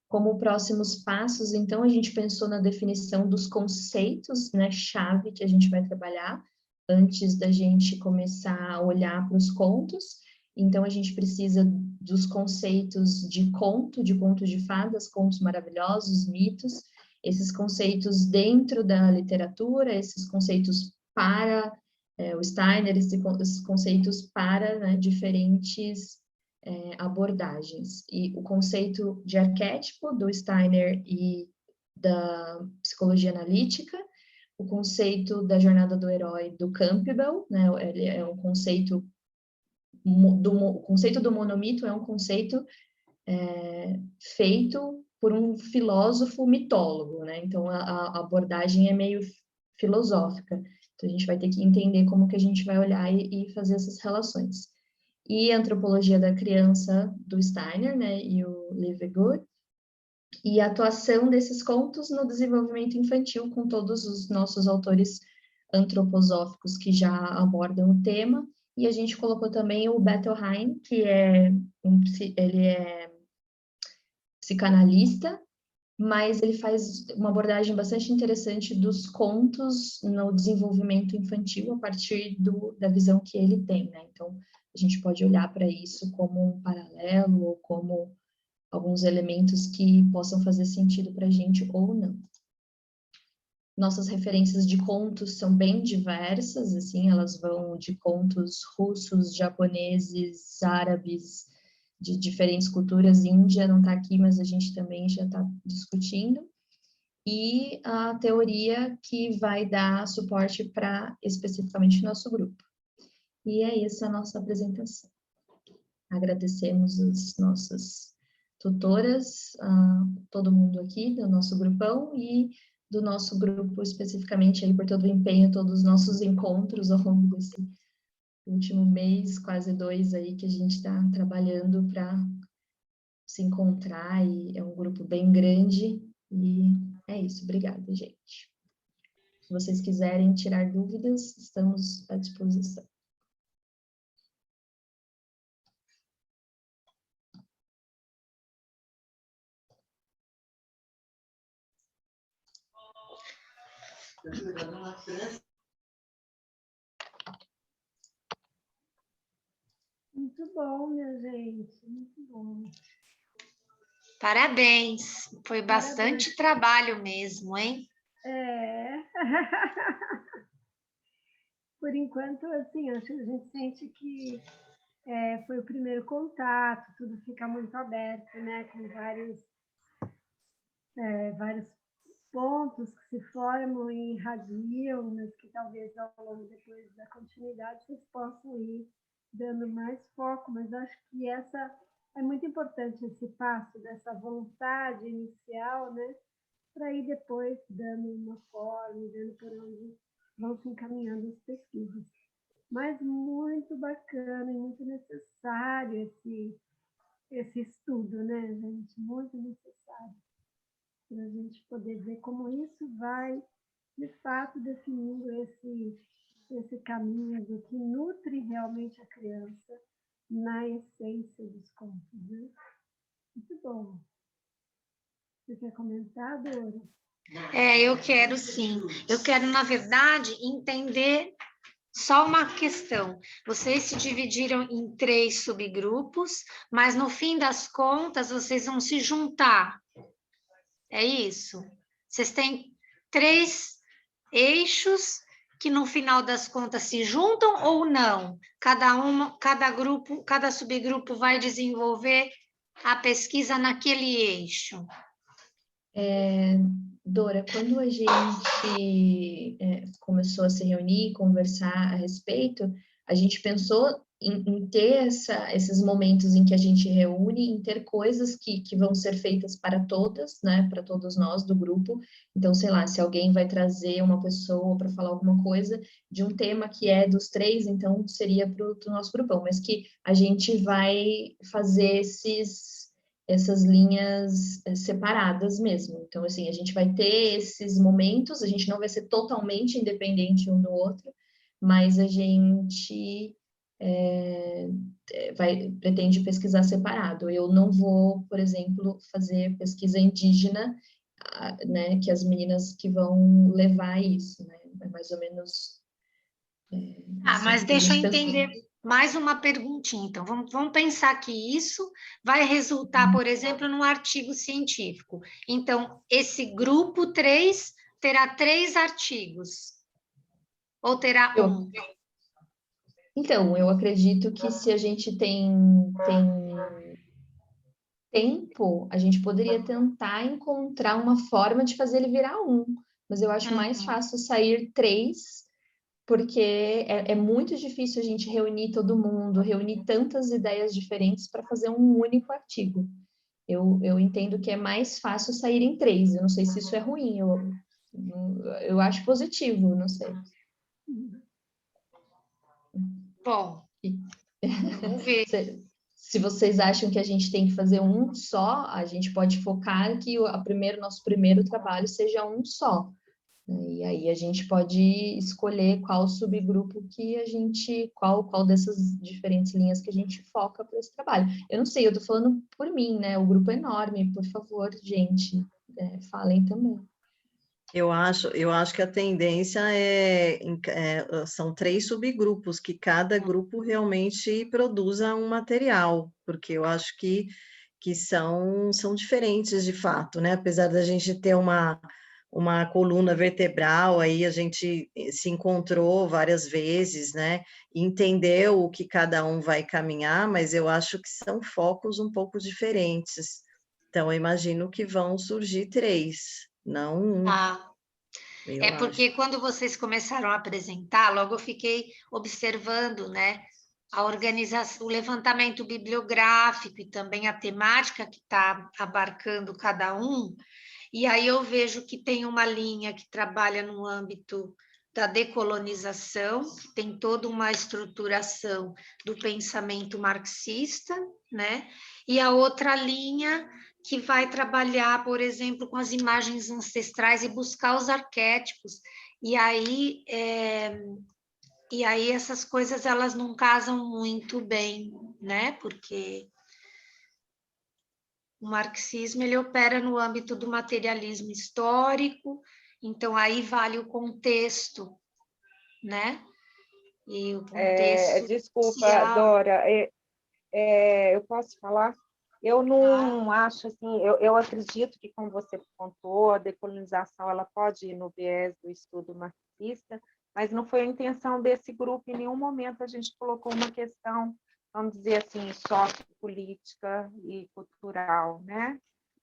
Como próximos passos, então, a gente pensou na definição dos conceitos, né, chave que a gente vai trabalhar antes da gente começar a olhar para os contos. Então, a gente precisa dos conceitos de conto de fadas, contos maravilhosos, mitos, esses conceitos dentro da literatura, esses conceitos para o Steiner, esses conceitos para, né, diferentes abordagens. E o conceito de arquétipo do Steiner e da psicologia analítica, o conceito da jornada do herói do Campbell, né, ele é um conceito o conceito do monomito é um conceito feito por um filósofo mitólogo, né? Então a abordagem é meio filosófica. Então a gente vai ter que entender como que a gente vai olhar e fazer essas relações. e Antropologia da Criança, do Steiner, né, e o Livegood, e a atuação desses contos no desenvolvimento infantil com todos os nossos autores antroposóficos que já abordam o tema, e a gente colocou também o Bettelheim, que ele é psicanalista, mas ele faz uma abordagem bastante interessante dos contos no desenvolvimento infantil a partir da visão que ele tem, né? Então, a gente pode olhar para isso como um paralelo ou como alguns elementos que possam fazer sentido para a gente ou não. Nossas referências de contos são bem diversas, assim, elas vão de contos russos, japoneses, árabes, de diferentes culturas. Índia não está aqui, mas a gente também já está discutindo. E a teoria que vai dar suporte para especificamente o nosso grupo. E é essa a nossa apresentação. Agradecemos as nossas tutoras, todo mundo aqui do nosso grupão e do nosso grupo especificamente aí por todo o empenho, todos os nossos encontros ao longo desse último mês, quase 2 aí que a gente está trabalhando para se encontrar, e é um grupo bem grande, e é isso. Obrigada, gente. Se vocês quiserem tirar dúvidas, estamos à disposição. Muito bom, minha gente, muito bom. Parabéns, foi bastante trabalho mesmo, hein? É. Por enquanto, assim, acho que a gente sente que foi o primeiro contato, tudo fica muito aberto, né? Com vários pontos que se formam e irradiam, mas que talvez ao longo depois da continuidade vocês possam ir dando mais foco, mas acho que essa é muito importante, esse passo dessa vontade inicial, né? Para ir depois dando uma forma, dando por onde vão se encaminhando as pesquisas. Mas muito bacana e muito necessário esse estudo, né, gente? Muito necessário. Para a gente poder ver como isso vai, de fato, definindo esse caminho do que nutre realmente a criança na essência dos contos, né? Muito bom. Você quer comentar, Dora? Eu quero sim. Eu quero, na verdade, entender só uma questão. Vocês se dividiram em 3 subgrupos, mas no fim das contas, vocês vão se juntar. É isso? Vocês têm 3 eixos que no final das contas se juntam ou não? Cada grupo, cada subgrupo vai desenvolver a pesquisa naquele eixo. Dora, quando a gente começou a se reunir e conversar a respeito, a gente pensou em ter esses momentos em que a gente reúne, em ter coisas que vão ser feitas para todas, né, para todos nós do grupo. Então, sei lá, se alguém vai trazer uma pessoa para falar alguma coisa de um tema que é dos 3, então seria para o nosso grupão, mas que a gente vai fazer essas linhas separadas mesmo. Então, assim, a gente vai ter esses momentos, a gente não vai ser totalmente independente um do outro, mas a gente pretende pesquisar separado. Eu não vou, por exemplo, fazer pesquisa indígena, né, que as meninas que vão levar isso, né? É mais ou menos... mas deixa eu entender mais uma perguntinha. Então, vamos pensar que isso vai resultar, por exemplo, num artigo científico. Então, esse grupo 3 terá 3 artigos? Ou terá um? Então, eu acredito que se a gente tem tempo, a gente poderia tentar encontrar uma forma de fazer ele virar um. Mas eu acho mais fácil sair 3, porque é muito difícil a gente reunir todo mundo, reunir tantas ideias diferentes para fazer um único artigo. Eu entendo que é mais fácil sair em 3. Eu não sei se isso é ruim, eu acho positivo, não sei. Bom, Vamos ver. Se vocês acham que a gente tem que fazer um só, a gente pode focar que nosso primeiro trabalho seja um só. E aí a gente pode escolher qual subgrupo que a gente, qual dessas diferentes linhas que a gente foca para esse trabalho. Eu não sei, eu estou falando por mim, né? O grupo é enorme, por favor, gente, falem também. Eu acho que a tendência são 3 subgrupos, que cada grupo realmente produza um material, porque eu acho que são diferentes de fato, né? Apesar da gente ter uma coluna vertebral, aí a gente se encontrou várias vezes, né? Entendeu o que cada um vai caminhar, mas eu acho que são focos um pouco diferentes. Então, eu imagino que vão surgir 3, não um. É porque quando vocês começaram a apresentar, logo eu fiquei observando, né, a organização, o levantamento bibliográfico e também a temática que está abarcando cada um, e aí eu vejo que tem uma linha que trabalha no âmbito da decolonização, que tem toda uma estruturação do pensamento marxista, né? E a outra linha que vai trabalhar, por exemplo, com as imagens ancestrais e buscar os arquétipos. E aí essas coisas elas não casam muito bem, né? Porque o marxismo ele opera no âmbito do materialismo histórico, então aí vale o contexto, né? E o contexto desculpa, social. Dora, eu posso falar? Eu não acho assim, eu acredito que, como você contou, a decolonização ela pode ir no viés do estudo marxista, mas não foi a intenção desse grupo, em nenhum momento a gente colocou uma questão, vamos dizer assim, sociopolítica e cultural, né?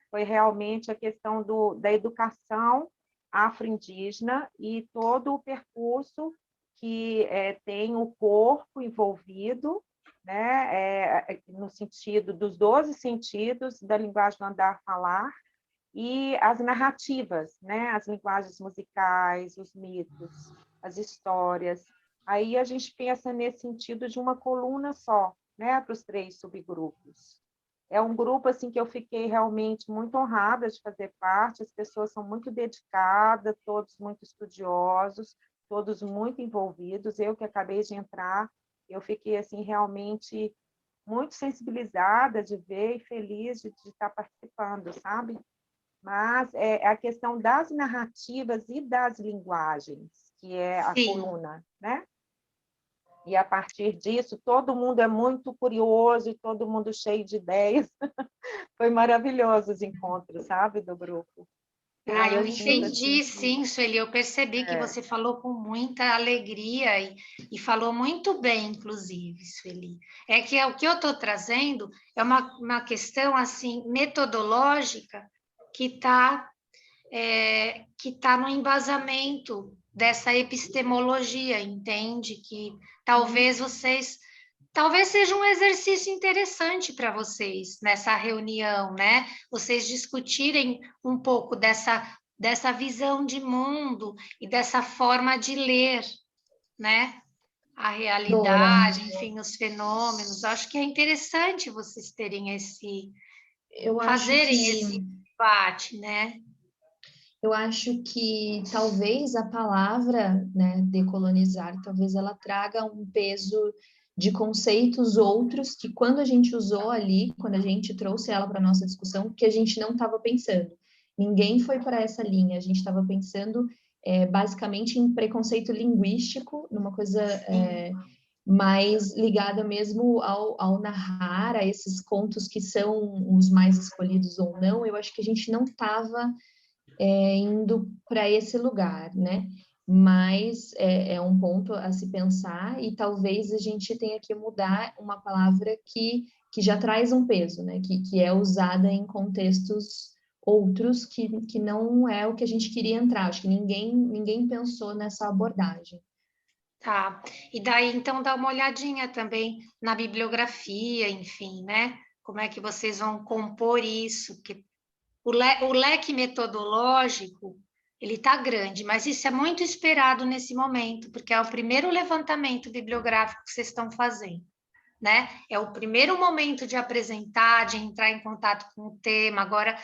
Foi realmente a questão da educação afro-indígena e todo o percurso que tem o corpo envolvido, né, no sentido dos 12 sentidos da linguagem do andar-falar, e as narrativas, né, as linguagens musicais, os mitos, as histórias. Aí a gente pensa nesse sentido de uma coluna só, né, para os 3 subgrupos. É um grupo assim que eu fiquei realmente muito honrada de fazer parte, as pessoas são muito dedicadas, todos muito estudiosos, todos muito envolvidos. Eu que acabei de entrar, eu fiquei assim realmente muito sensibilizada de ver e feliz de estar participando, sabe? Mas é a questão das narrativas e das linguagens, que é a coluna, né? E a partir disso, todo mundo é muito curioso e todo mundo cheio de ideias. Foi maravilhoso os encontros, sabe, do grupo. Eu entendi, sim, Sueli, eu percebi que você falou com muita alegria e falou muito bem, inclusive, Sueli. É que o que eu estou trazendo é uma questão, assim, metodológica que tá no embasamento dessa epistemologia, entende? Que talvez seja um exercício interessante para vocês nessa reunião, né? Vocês discutirem um pouco dessa visão de mundo e dessa forma de ler, né? A realidade, enfim, os fenômenos. Acho que é interessante vocês terem esse debate, né? Eu acho que talvez a palavra, né, decolonizar, talvez ela traga um peso de conceitos outros que quando a gente usou ali, quando a gente trouxe ela para a nossa discussão, que a gente não estava pensando. Ninguém foi para essa linha, a gente estava pensando basicamente em preconceito linguístico, numa coisa mais ligada mesmo ao narrar, a esses contos que são os mais escolhidos ou não. Eu acho que a gente não estava indo para esse lugar, né? Mas é um ponto a se pensar e talvez a gente tenha que mudar uma palavra que já traz um peso, né? Que é usada em contextos outros que não é o que a gente queria entrar. Acho que ninguém pensou nessa abordagem. Tá, e daí então dá uma olhadinha também na bibliografia, enfim, né? Como é que vocês vão compor isso, que o leque metodológico, ele está grande, mas isso é muito esperado nesse momento, porque é o primeiro levantamento bibliográfico que vocês estão fazendo. né? É o primeiro momento de apresentar, de entrar em contato com o tema. Agora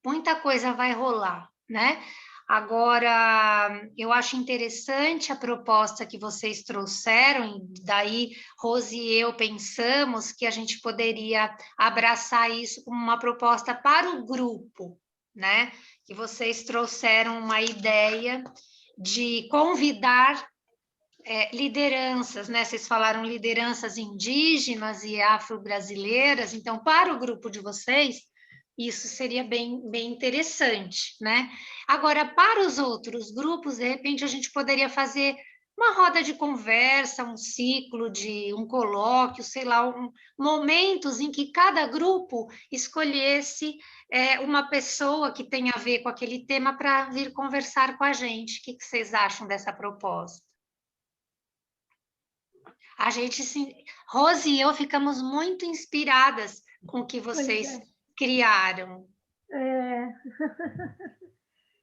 muita coisa vai rolar, né? Agora, eu acho interessante a proposta que vocês trouxeram, e daí Rose e eu pensamos que a gente poderia abraçar isso como uma proposta para o grupo, né? Que vocês trouxeram uma ideia de convidar lideranças, né? Vocês falaram lideranças indígenas e afro-brasileiras, então, para o grupo de vocês, isso seria bem interessante, né? Agora, para os outros grupos, de repente, a gente poderia fazer uma roda de conversa, um ciclo de um colóquio, sei lá, momentos em que cada grupo escolhesse uma pessoa que tenha a ver com aquele tema para vir conversar com a gente. O que vocês acham dessa proposta? A gente, Rose e eu ficamos muito inspiradas com o que vocês criaram.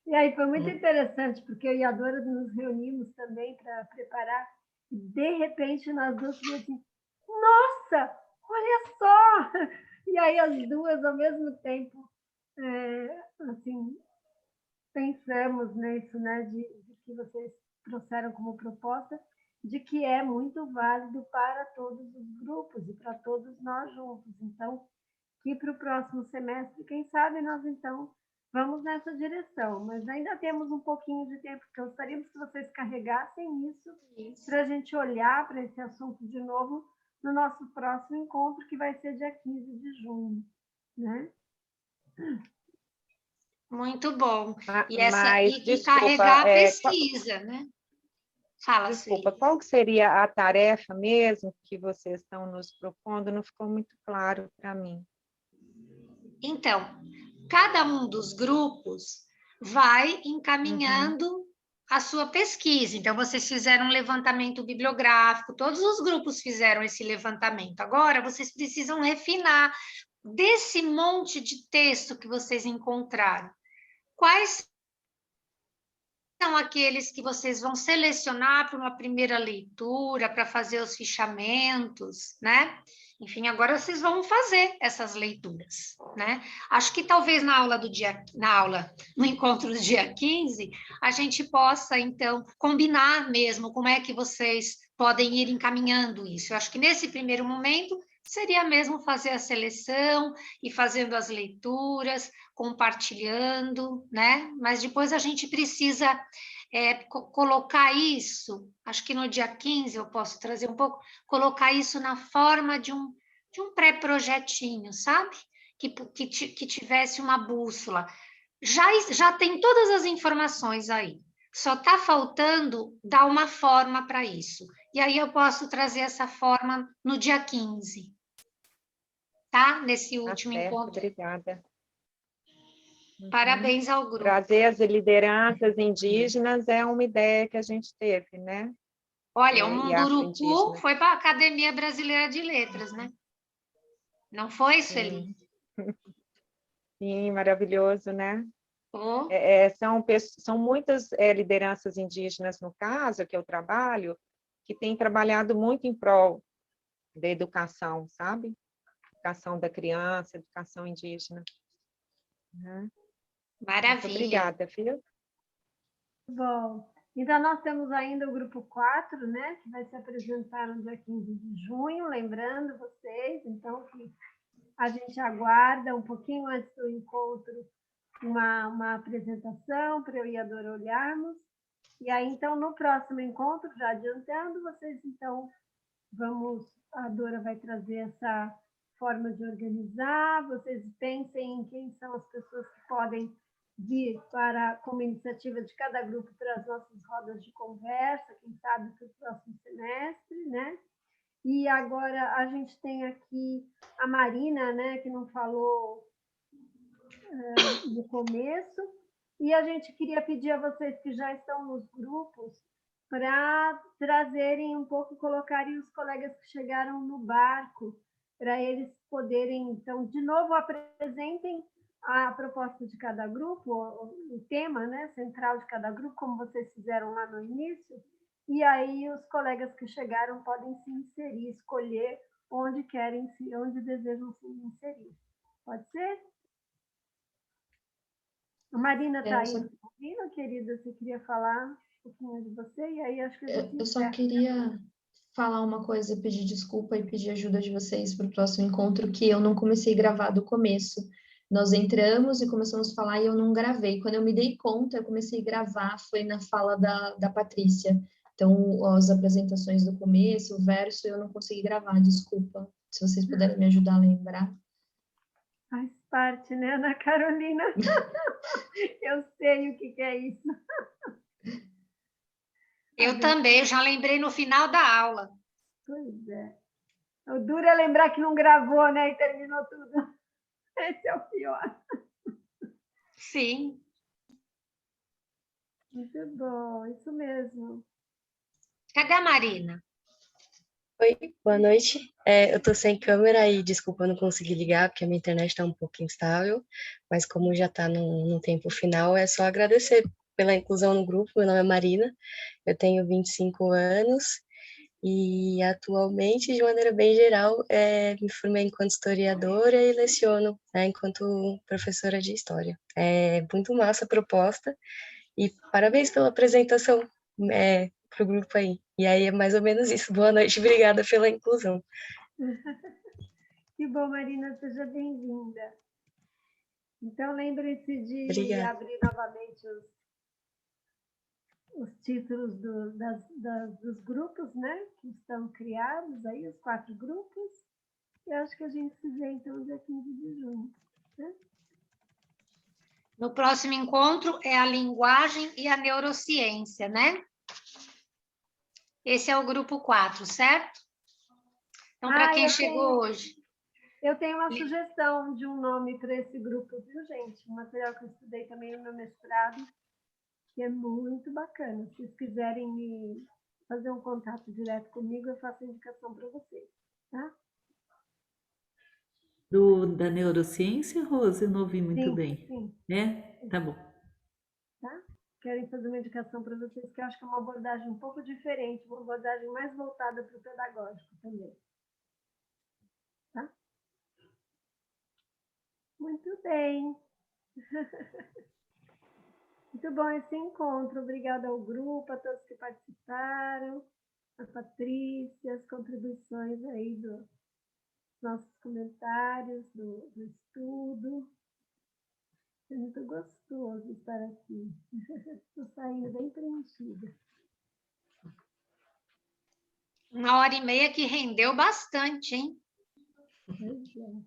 E aí foi muito interessante, porque eu e a Dora nos reunimos também para preparar, e de repente nós duas falamos assim, nossa, olha só! E aí as duas, ao mesmo tempo, assim, pensamos nisso, né, de que vocês trouxeram como proposta, de que é muito válido para todos os grupos e para todos nós juntos. Então, que para o próximo semestre, quem sabe nós, então, vamos nessa direção. Mas ainda temos um pouquinho de tempo, porque gostaríamos que vocês carregassem isso. Para a gente olhar para esse assunto de novo no nosso próximo encontro, que vai ser dia 15 de junho, né? Muito bom. Mas, desculpa, carregar a pesquisa, né? Fala, desculpa, qual que seria a tarefa mesmo que vocês estão nos propondo? Não ficou muito claro para mim. Então, cada um dos grupos vai encaminhando a sua pesquisa. Então, vocês fizeram um levantamento bibliográfico, todos os grupos fizeram esse levantamento. Agora, vocês precisam refinar desse monte de texto que vocês encontraram. Quais são aqueles que vocês vão selecionar para uma primeira leitura, para fazer os fichamentos, né? Enfim, agora vocês vão fazer essas leituras, né? Acho que talvez no encontro do dia 15, a gente possa, então, combinar mesmo como é que vocês podem ir encaminhando isso. Eu acho que nesse primeiro momento seria mesmo fazer a seleção e fazendo as leituras, compartilhando, né? Mas depois a gente precisa colocar isso, acho que no dia 15 eu posso trazer um pouco, colocar isso na forma de um pré-projetinho, sabe? Que tivesse uma bússola. Já tem todas as informações aí, só está faltando dar uma forma para isso. E aí eu posso trazer essa forma no dia 15. Tá? Nesse último encontro. Obrigada. Parabéns ao grupo. Trazer as lideranças indígenas é uma ideia que a gente teve, né? Olha, o Munduruku foi para a Academia Brasileira de Letras, né? Não foi, Sueli? Sim, maravilhoso, né? Oh. São muitas lideranças indígenas, no caso, que eu trabalho, que têm trabalhado muito em prol da educação, sabe? Educação da criança, educação indígena. Maravilha. Muito obrigada, viu? Bom, então nós temos ainda o grupo 4, né, que vai se apresentar no dia 15 de junho, lembrando vocês, então, que a gente aguarda um pouquinho antes do encontro uma apresentação para eu e a Dora olharmos, e aí, então, no próximo encontro, já adiantando, vocês, então, a Dora vai trazer essa forma de organizar, vocês pensem em quem são as pessoas que podem vir como iniciativa de cada grupo para as nossas rodas de conversa, quem sabe para o próximo semestre, né? E agora a gente tem aqui a Marina, né, que não falou no começo, e a gente queria pedir a vocês que já estão nos grupos para trazerem um pouco, colocarem os colegas que chegaram no barco, para eles poderem, então, de novo, apresentem a proposta de cada grupo, o tema, né, central de cada grupo, como vocês fizeram lá no início, e aí os colegas que chegaram podem se inserir, escolher onde desejam se inserir. Pode ser? A Marina está aí ouvindo, querida? Você queria falar um pouquinho de você? E aí acho que eu só queria falar uma coisa, pedir desculpa e pedir ajuda de vocês para o próximo encontro, que eu não comecei a gravar do começo. Nós entramos e começamos a falar e eu não gravei. Quando eu me dei conta, eu comecei a gravar, foi na fala da Patrícia. Então, as apresentações do começo, o verso, eu não consegui gravar, desculpa. Se vocês puderem me ajudar a lembrar. Faz parte, né, Ana Carolina? Eu sei o que é isso. Eu também, eu já lembrei no final da aula. Pois é. O duro é lembrar que não gravou, né, e terminou tudo. Esse é o pior. Sim. Muito bom, isso mesmo. Cadê a Marina? Oi, boa noite. Eu tô sem câmera e desculpa, eu não consegui ligar porque a minha internet está um pouco instável, mas como já está no tempo final, é só agradecer pela inclusão no grupo. Meu nome é Marina, eu tenho 25 anos e atualmente, de maneira bem geral, me formei enquanto historiadora e leciono, né, enquanto professora de história. É muito massa a proposta e parabéns pela apresentação. Para o grupo aí. E aí é mais ou menos isso. Boa noite, obrigada pela inclusão. Que bom, Marina, seja bem-vinda. Então, lembre-se de Obrigada. abrir novamente os títulos dos grupos, né, que estão criados aí, os 4 grupos. E acho que a gente se vê, então, dia 15 de junho. Né? No próximo encontro é a linguagem e a neurociência, né? Esse é o grupo 4, certo? Então, para quem chegou hoje... Eu tenho uma sugestão de um nome para esse grupo, viu, gente? Um material que eu estudei também no meu mestrado, que é muito bacana. Se vocês quiserem me fazer um contato direto comigo, eu faço a indicação para vocês, tá? Da neurociência, Rose? Eu não ouvi muito bem. Sim. Tá bom. Tá? Querem fazer uma indicação para vocês, que eu acho que é uma abordagem um pouco diferente, uma abordagem mais voltada para o pedagógico também. Tá? Muito bem. Muito bom esse encontro. Obrigada ao grupo, a todos que participaram, a Patrícia, as contribuições aí dos nossos comentários, do estudo. É muito gostoso estar aqui. Estou saindo bem preenchida. 1h30 que rendeu bastante, hein? Pois é.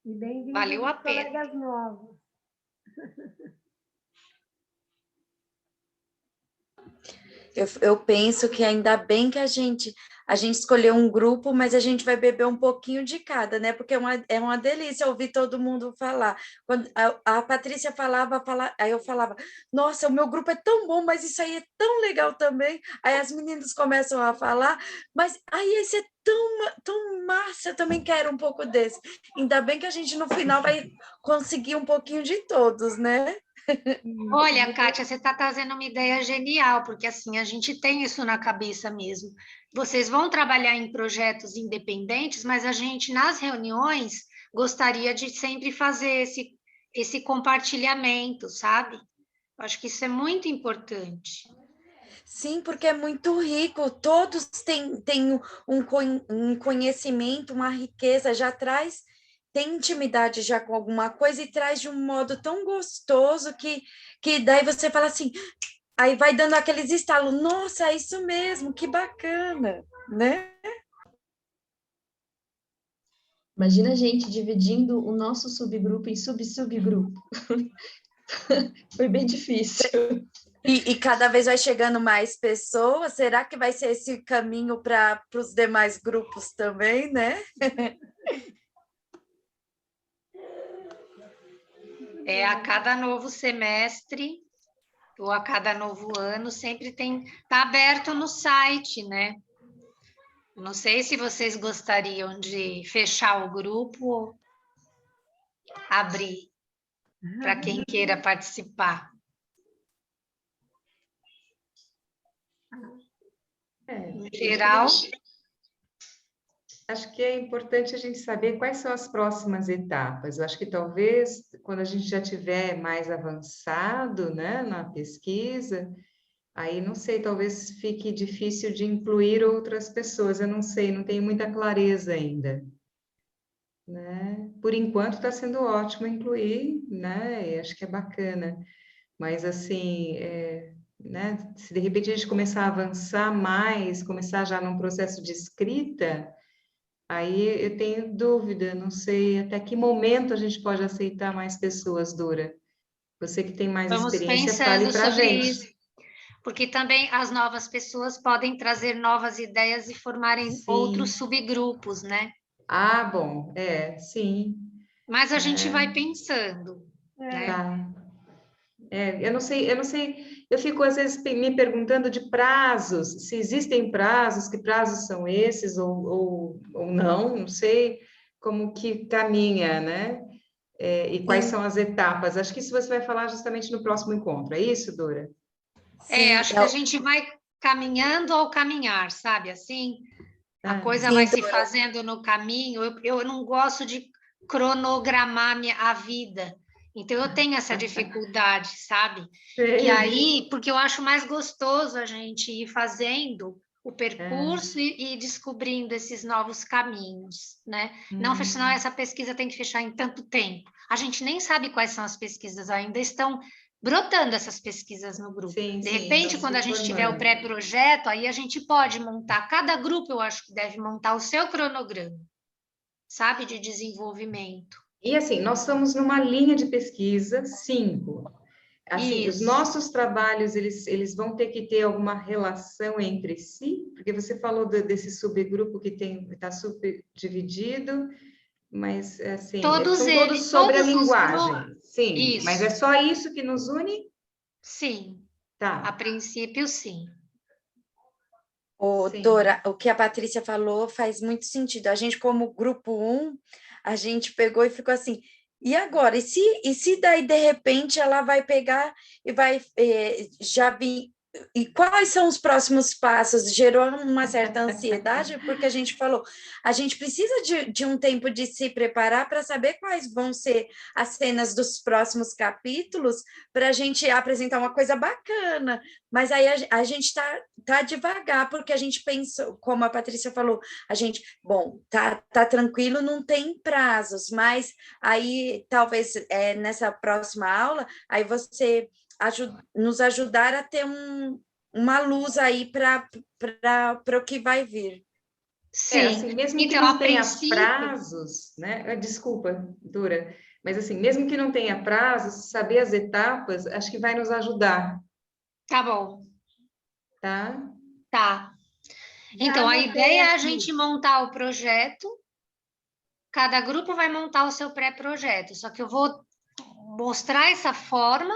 E bem-vindos Valeu a pena. Colegas novos. Eu penso que ainda bem que a gente escolheu um grupo, mas a gente vai beber um pouquinho de cada, né? Porque é uma delícia ouvir todo mundo falar. Quando a Patrícia falava, aí eu falava, nossa, o meu grupo é tão bom, mas isso aí é tão legal também. Aí as meninas começam a falar, mas aí esse é tão massa, eu também quero um pouco desse. Ainda bem que a gente no final vai conseguir um pouquinho de todos, né? Olha, Kátia, você está trazendo uma ideia genial, porque assim, a gente tem isso na cabeça mesmo. Vocês vão trabalhar em projetos independentes, mas a gente, nas reuniões, gostaria de sempre fazer esse compartilhamento, sabe? Eu acho que isso é muito importante. Sim, porque é muito rico, todos têm um conhecimento, uma riqueza, já tem intimidade já com alguma coisa e traz de um modo tão gostoso que daí você fala assim, aí vai dando aqueles estalos, nossa, é isso mesmo, que bacana, né? Imagina a gente dividindo o nosso subgrupo em subgrupo. Foi bem difícil. E cada vez vai chegando mais pessoas, será que vai ser esse caminho para os demais grupos também, né? A cada novo semestre ou a cada novo ano sempre está aberto no site, né? Não sei se vocês gostariam de fechar o grupo ou abrir para quem queira participar. em geral. Acho que é importante a gente saber quais são as próximas etapas. Eu acho que talvez, quando a gente já tiver mais avançado, né, na pesquisa, aí não sei, talvez fique difícil de incluir outras pessoas. Eu não sei, não tenho muita clareza ainda. Né? Por enquanto está sendo ótimo incluir, né? E acho que é bacana. Mas assim, né? Se de repente a gente começar a avançar mais, começar já num processo de escrita, aí eu tenho dúvida, não sei até que momento a gente pode aceitar mais pessoas, Dora. Você que tem mais Vamos experiência, fale pensando para a sobre gente. isso, porque também as novas pessoas podem trazer novas ideias e formarem outros subgrupos, né? Ah, bom, sim. Mas a gente vai pensando, né? Tá. Eu não sei, eu fico às vezes me perguntando de prazos, se existem prazos, que prazos são esses ou não sei como que caminha, né? E quais são as etapas. Acho que isso você vai falar justamente no próximo encontro, é isso, Dora? Acho que a gente vai caminhando ao caminhar, sabe? Assim, a coisa Sim, vai se Dora. fazendo no caminho. Eu não gosto de cronogramar a vida. Então, eu tenho essa dificuldade, sabe? Que aí, porque eu acho mais gostoso a gente ir fazendo o percurso e descobrindo esses novos caminhos, né? Não, senão essa pesquisa tem que fechar em tanto tempo. A gente nem sabe quais são as pesquisas ainda, estão brotando essas pesquisas no grupo. De repente, quando a gente tiver o pré-projeto, aí a gente pode montar, cada grupo eu acho que deve montar o seu cronograma, sabe, de desenvolvimento. E assim, nós estamos numa linha de pesquisa 5. Assim, os nossos trabalhos, eles vão ter que ter alguma relação entre si, porque você falou desse subgrupo que está subdividido, mas assim, são todos sobre a linguagem. Sim, mas é só isso que nos une? Sim. Tá. A princípio, sim. Dora, o que a Patrícia falou faz muito sentido. A gente, como grupo 1, a gente pegou e ficou assim, e agora? E se daí, de repente, ela vai pegar e vai já vir... E quais são os próximos passos? Gerou uma certa ansiedade, porque a gente falou, a gente precisa de um tempo de se preparar para saber quais vão ser as cenas dos próximos capítulos, para a gente apresentar uma coisa bacana. Mas aí a gente tá devagar, porque a gente pensa, como a Patrícia falou, a gente, bom, tá tranquilo, não tem prazos, mas aí talvez nessa próxima aula, aí você nos ajudar a ter uma luz aí para o que vai vir. Sim, assim, mesmo que não tenha prazos, né? Desculpa, Dora, mas assim, mesmo que não tenha prazos, saber as etapas, acho que vai nos ajudar. Tá bom. Tá? Tá. Então, a ideia é a gente montar o projeto, cada grupo vai montar o seu pré-projeto, só que eu vou mostrar essa forma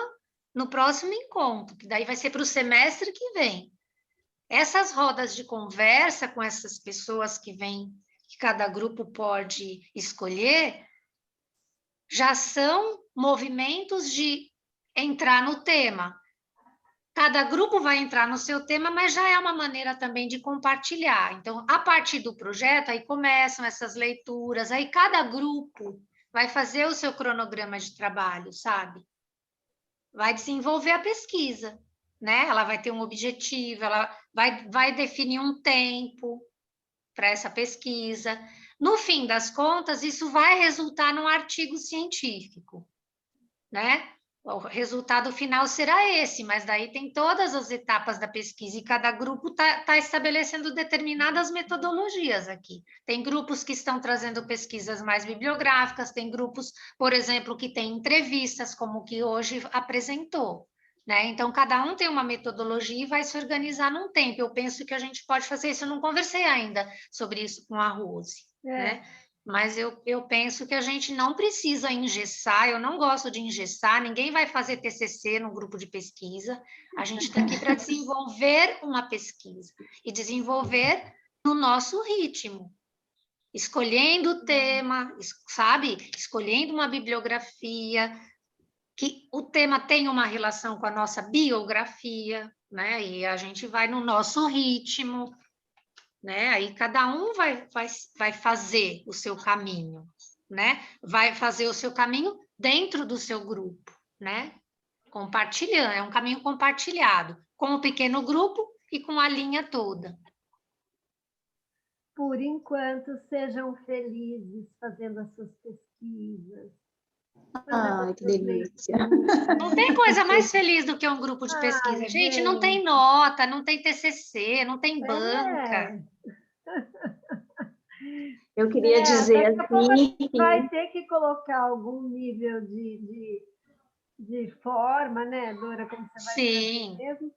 no próximo encontro, que daí vai ser para o semestre que vem. Essas rodas de conversa com essas pessoas que vêm, que cada grupo pode escolher, já são movimentos de entrar no tema. Cada grupo vai entrar no seu tema, mas já é uma maneira também de compartilhar. Então, a partir do projeto, aí começam essas leituras, aí cada grupo vai fazer o seu cronograma de trabalho, sabe? Vai desenvolver a pesquisa, né? Ela vai ter um objetivo, ela vai definir um tempo para essa pesquisa. No fim das contas, isso vai resultar num artigo científico, né? O resultado final será esse, mas daí tem todas as etapas da pesquisa e cada grupo está estabelecendo determinadas metodologias aqui. Tem grupos que estão trazendo pesquisas mais bibliográficas, tem grupos, por exemplo, que têm entrevistas, como o que hoje apresentou, né? Então, cada um tem uma metodologia e vai se organizar num tempo. Eu penso que a gente pode fazer isso, eu não conversei ainda sobre isso com a Rose, né? Mas eu penso que a gente não precisa engessar, eu não gosto de engessar, ninguém vai fazer TCC no grupo de pesquisa, a gente está aqui para desenvolver uma pesquisa, e desenvolver no nosso ritmo, escolhendo o tema, sabe? Escolhendo uma bibliografia, que o tema tem uma relação com a nossa biografia, né? E a gente vai no nosso ritmo, né? Aí cada um vai fazer o seu caminho, né? Vai fazer o seu caminho dentro do seu grupo, né? Compartilhando, é um caminho compartilhado, com o pequeno grupo e com a linha toda. Por enquanto, sejam felizes fazendo as suas pesquisas. Ai, que delícia. Não tem coisa mais feliz do que um grupo de pesquisa. Gente, não tem nota, não tem TCC, não tem banca. Eu queria dizer daqui a pouco a assim... gente vai ter que colocar algum nível de forma, né, Dora, como você vai Sim. fazer mesmo.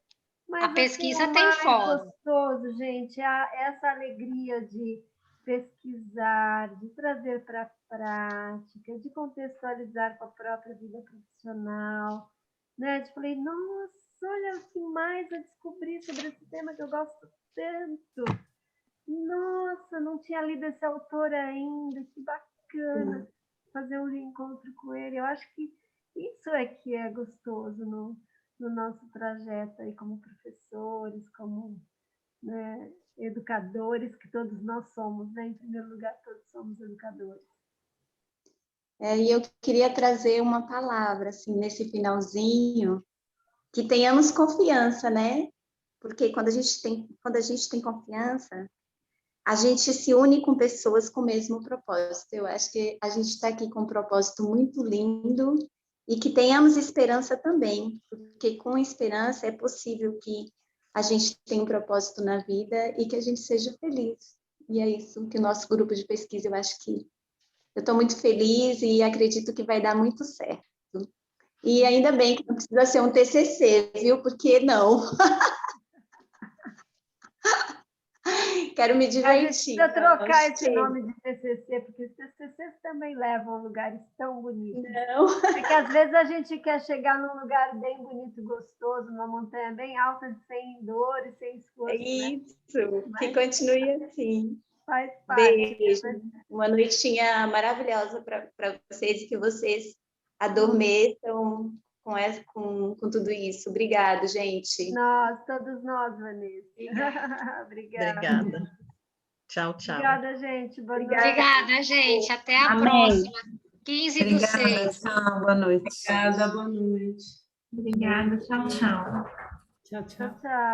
Mas A pesquisa assim, tem mais forma. gostoso, gente, essa alegria de pesquisar, de trazer para a prática, de contextualizar com a própria vida profissional, né? De falei, nossa, olha o que mais eu descobri sobre esse tema que eu gosto tanto. Nossa, não tinha lido esse autor ainda, que bacana fazer um reencontro com ele. Eu acho que isso é que é gostoso no nosso trajeto aí como professores, como, né, educadores, que todos nós somos, né? Em primeiro lugar, todos somos educadores. E eu queria trazer uma palavra, assim, nesse finalzinho, que tenhamos confiança, né? Porque quando a gente tem confiança, a gente se une com pessoas com o mesmo propósito. Eu acho que a gente está aqui com um propósito muito lindo e que tenhamos esperança também, porque com esperança é possível que a gente tenha um propósito na vida e que a gente seja feliz. E é isso que o nosso grupo de pesquisa, eu acho que eu estou muito feliz e acredito que vai dar muito certo. E ainda bem que não precisa ser um TCC, viu? Porque não. Quero me divertir. A gente precisa trocar esse nome de TCC, porque os TCCs também levam a lugares tão bonitos. Não. É que às vezes a gente quer chegar num lugar bem bonito, gostoso, numa montanha bem alta, sem dor e sem esforço. Isso, né? que continue assim. Faz parte. Beijo. Uma noitinha maravilhosa para vocês, que vocês adormeçam com tudo isso. Obrigada, gente. Todos nós, Vanessa. Obrigada. Tchau, tchau. Obrigada, gente. Boa noite. Obrigada, gente. Até a próxima. 15/6. Tchau, boa noite. Obrigada, boa noite. Obrigada, tchau, tchau. Tchau, tchau. Tchau.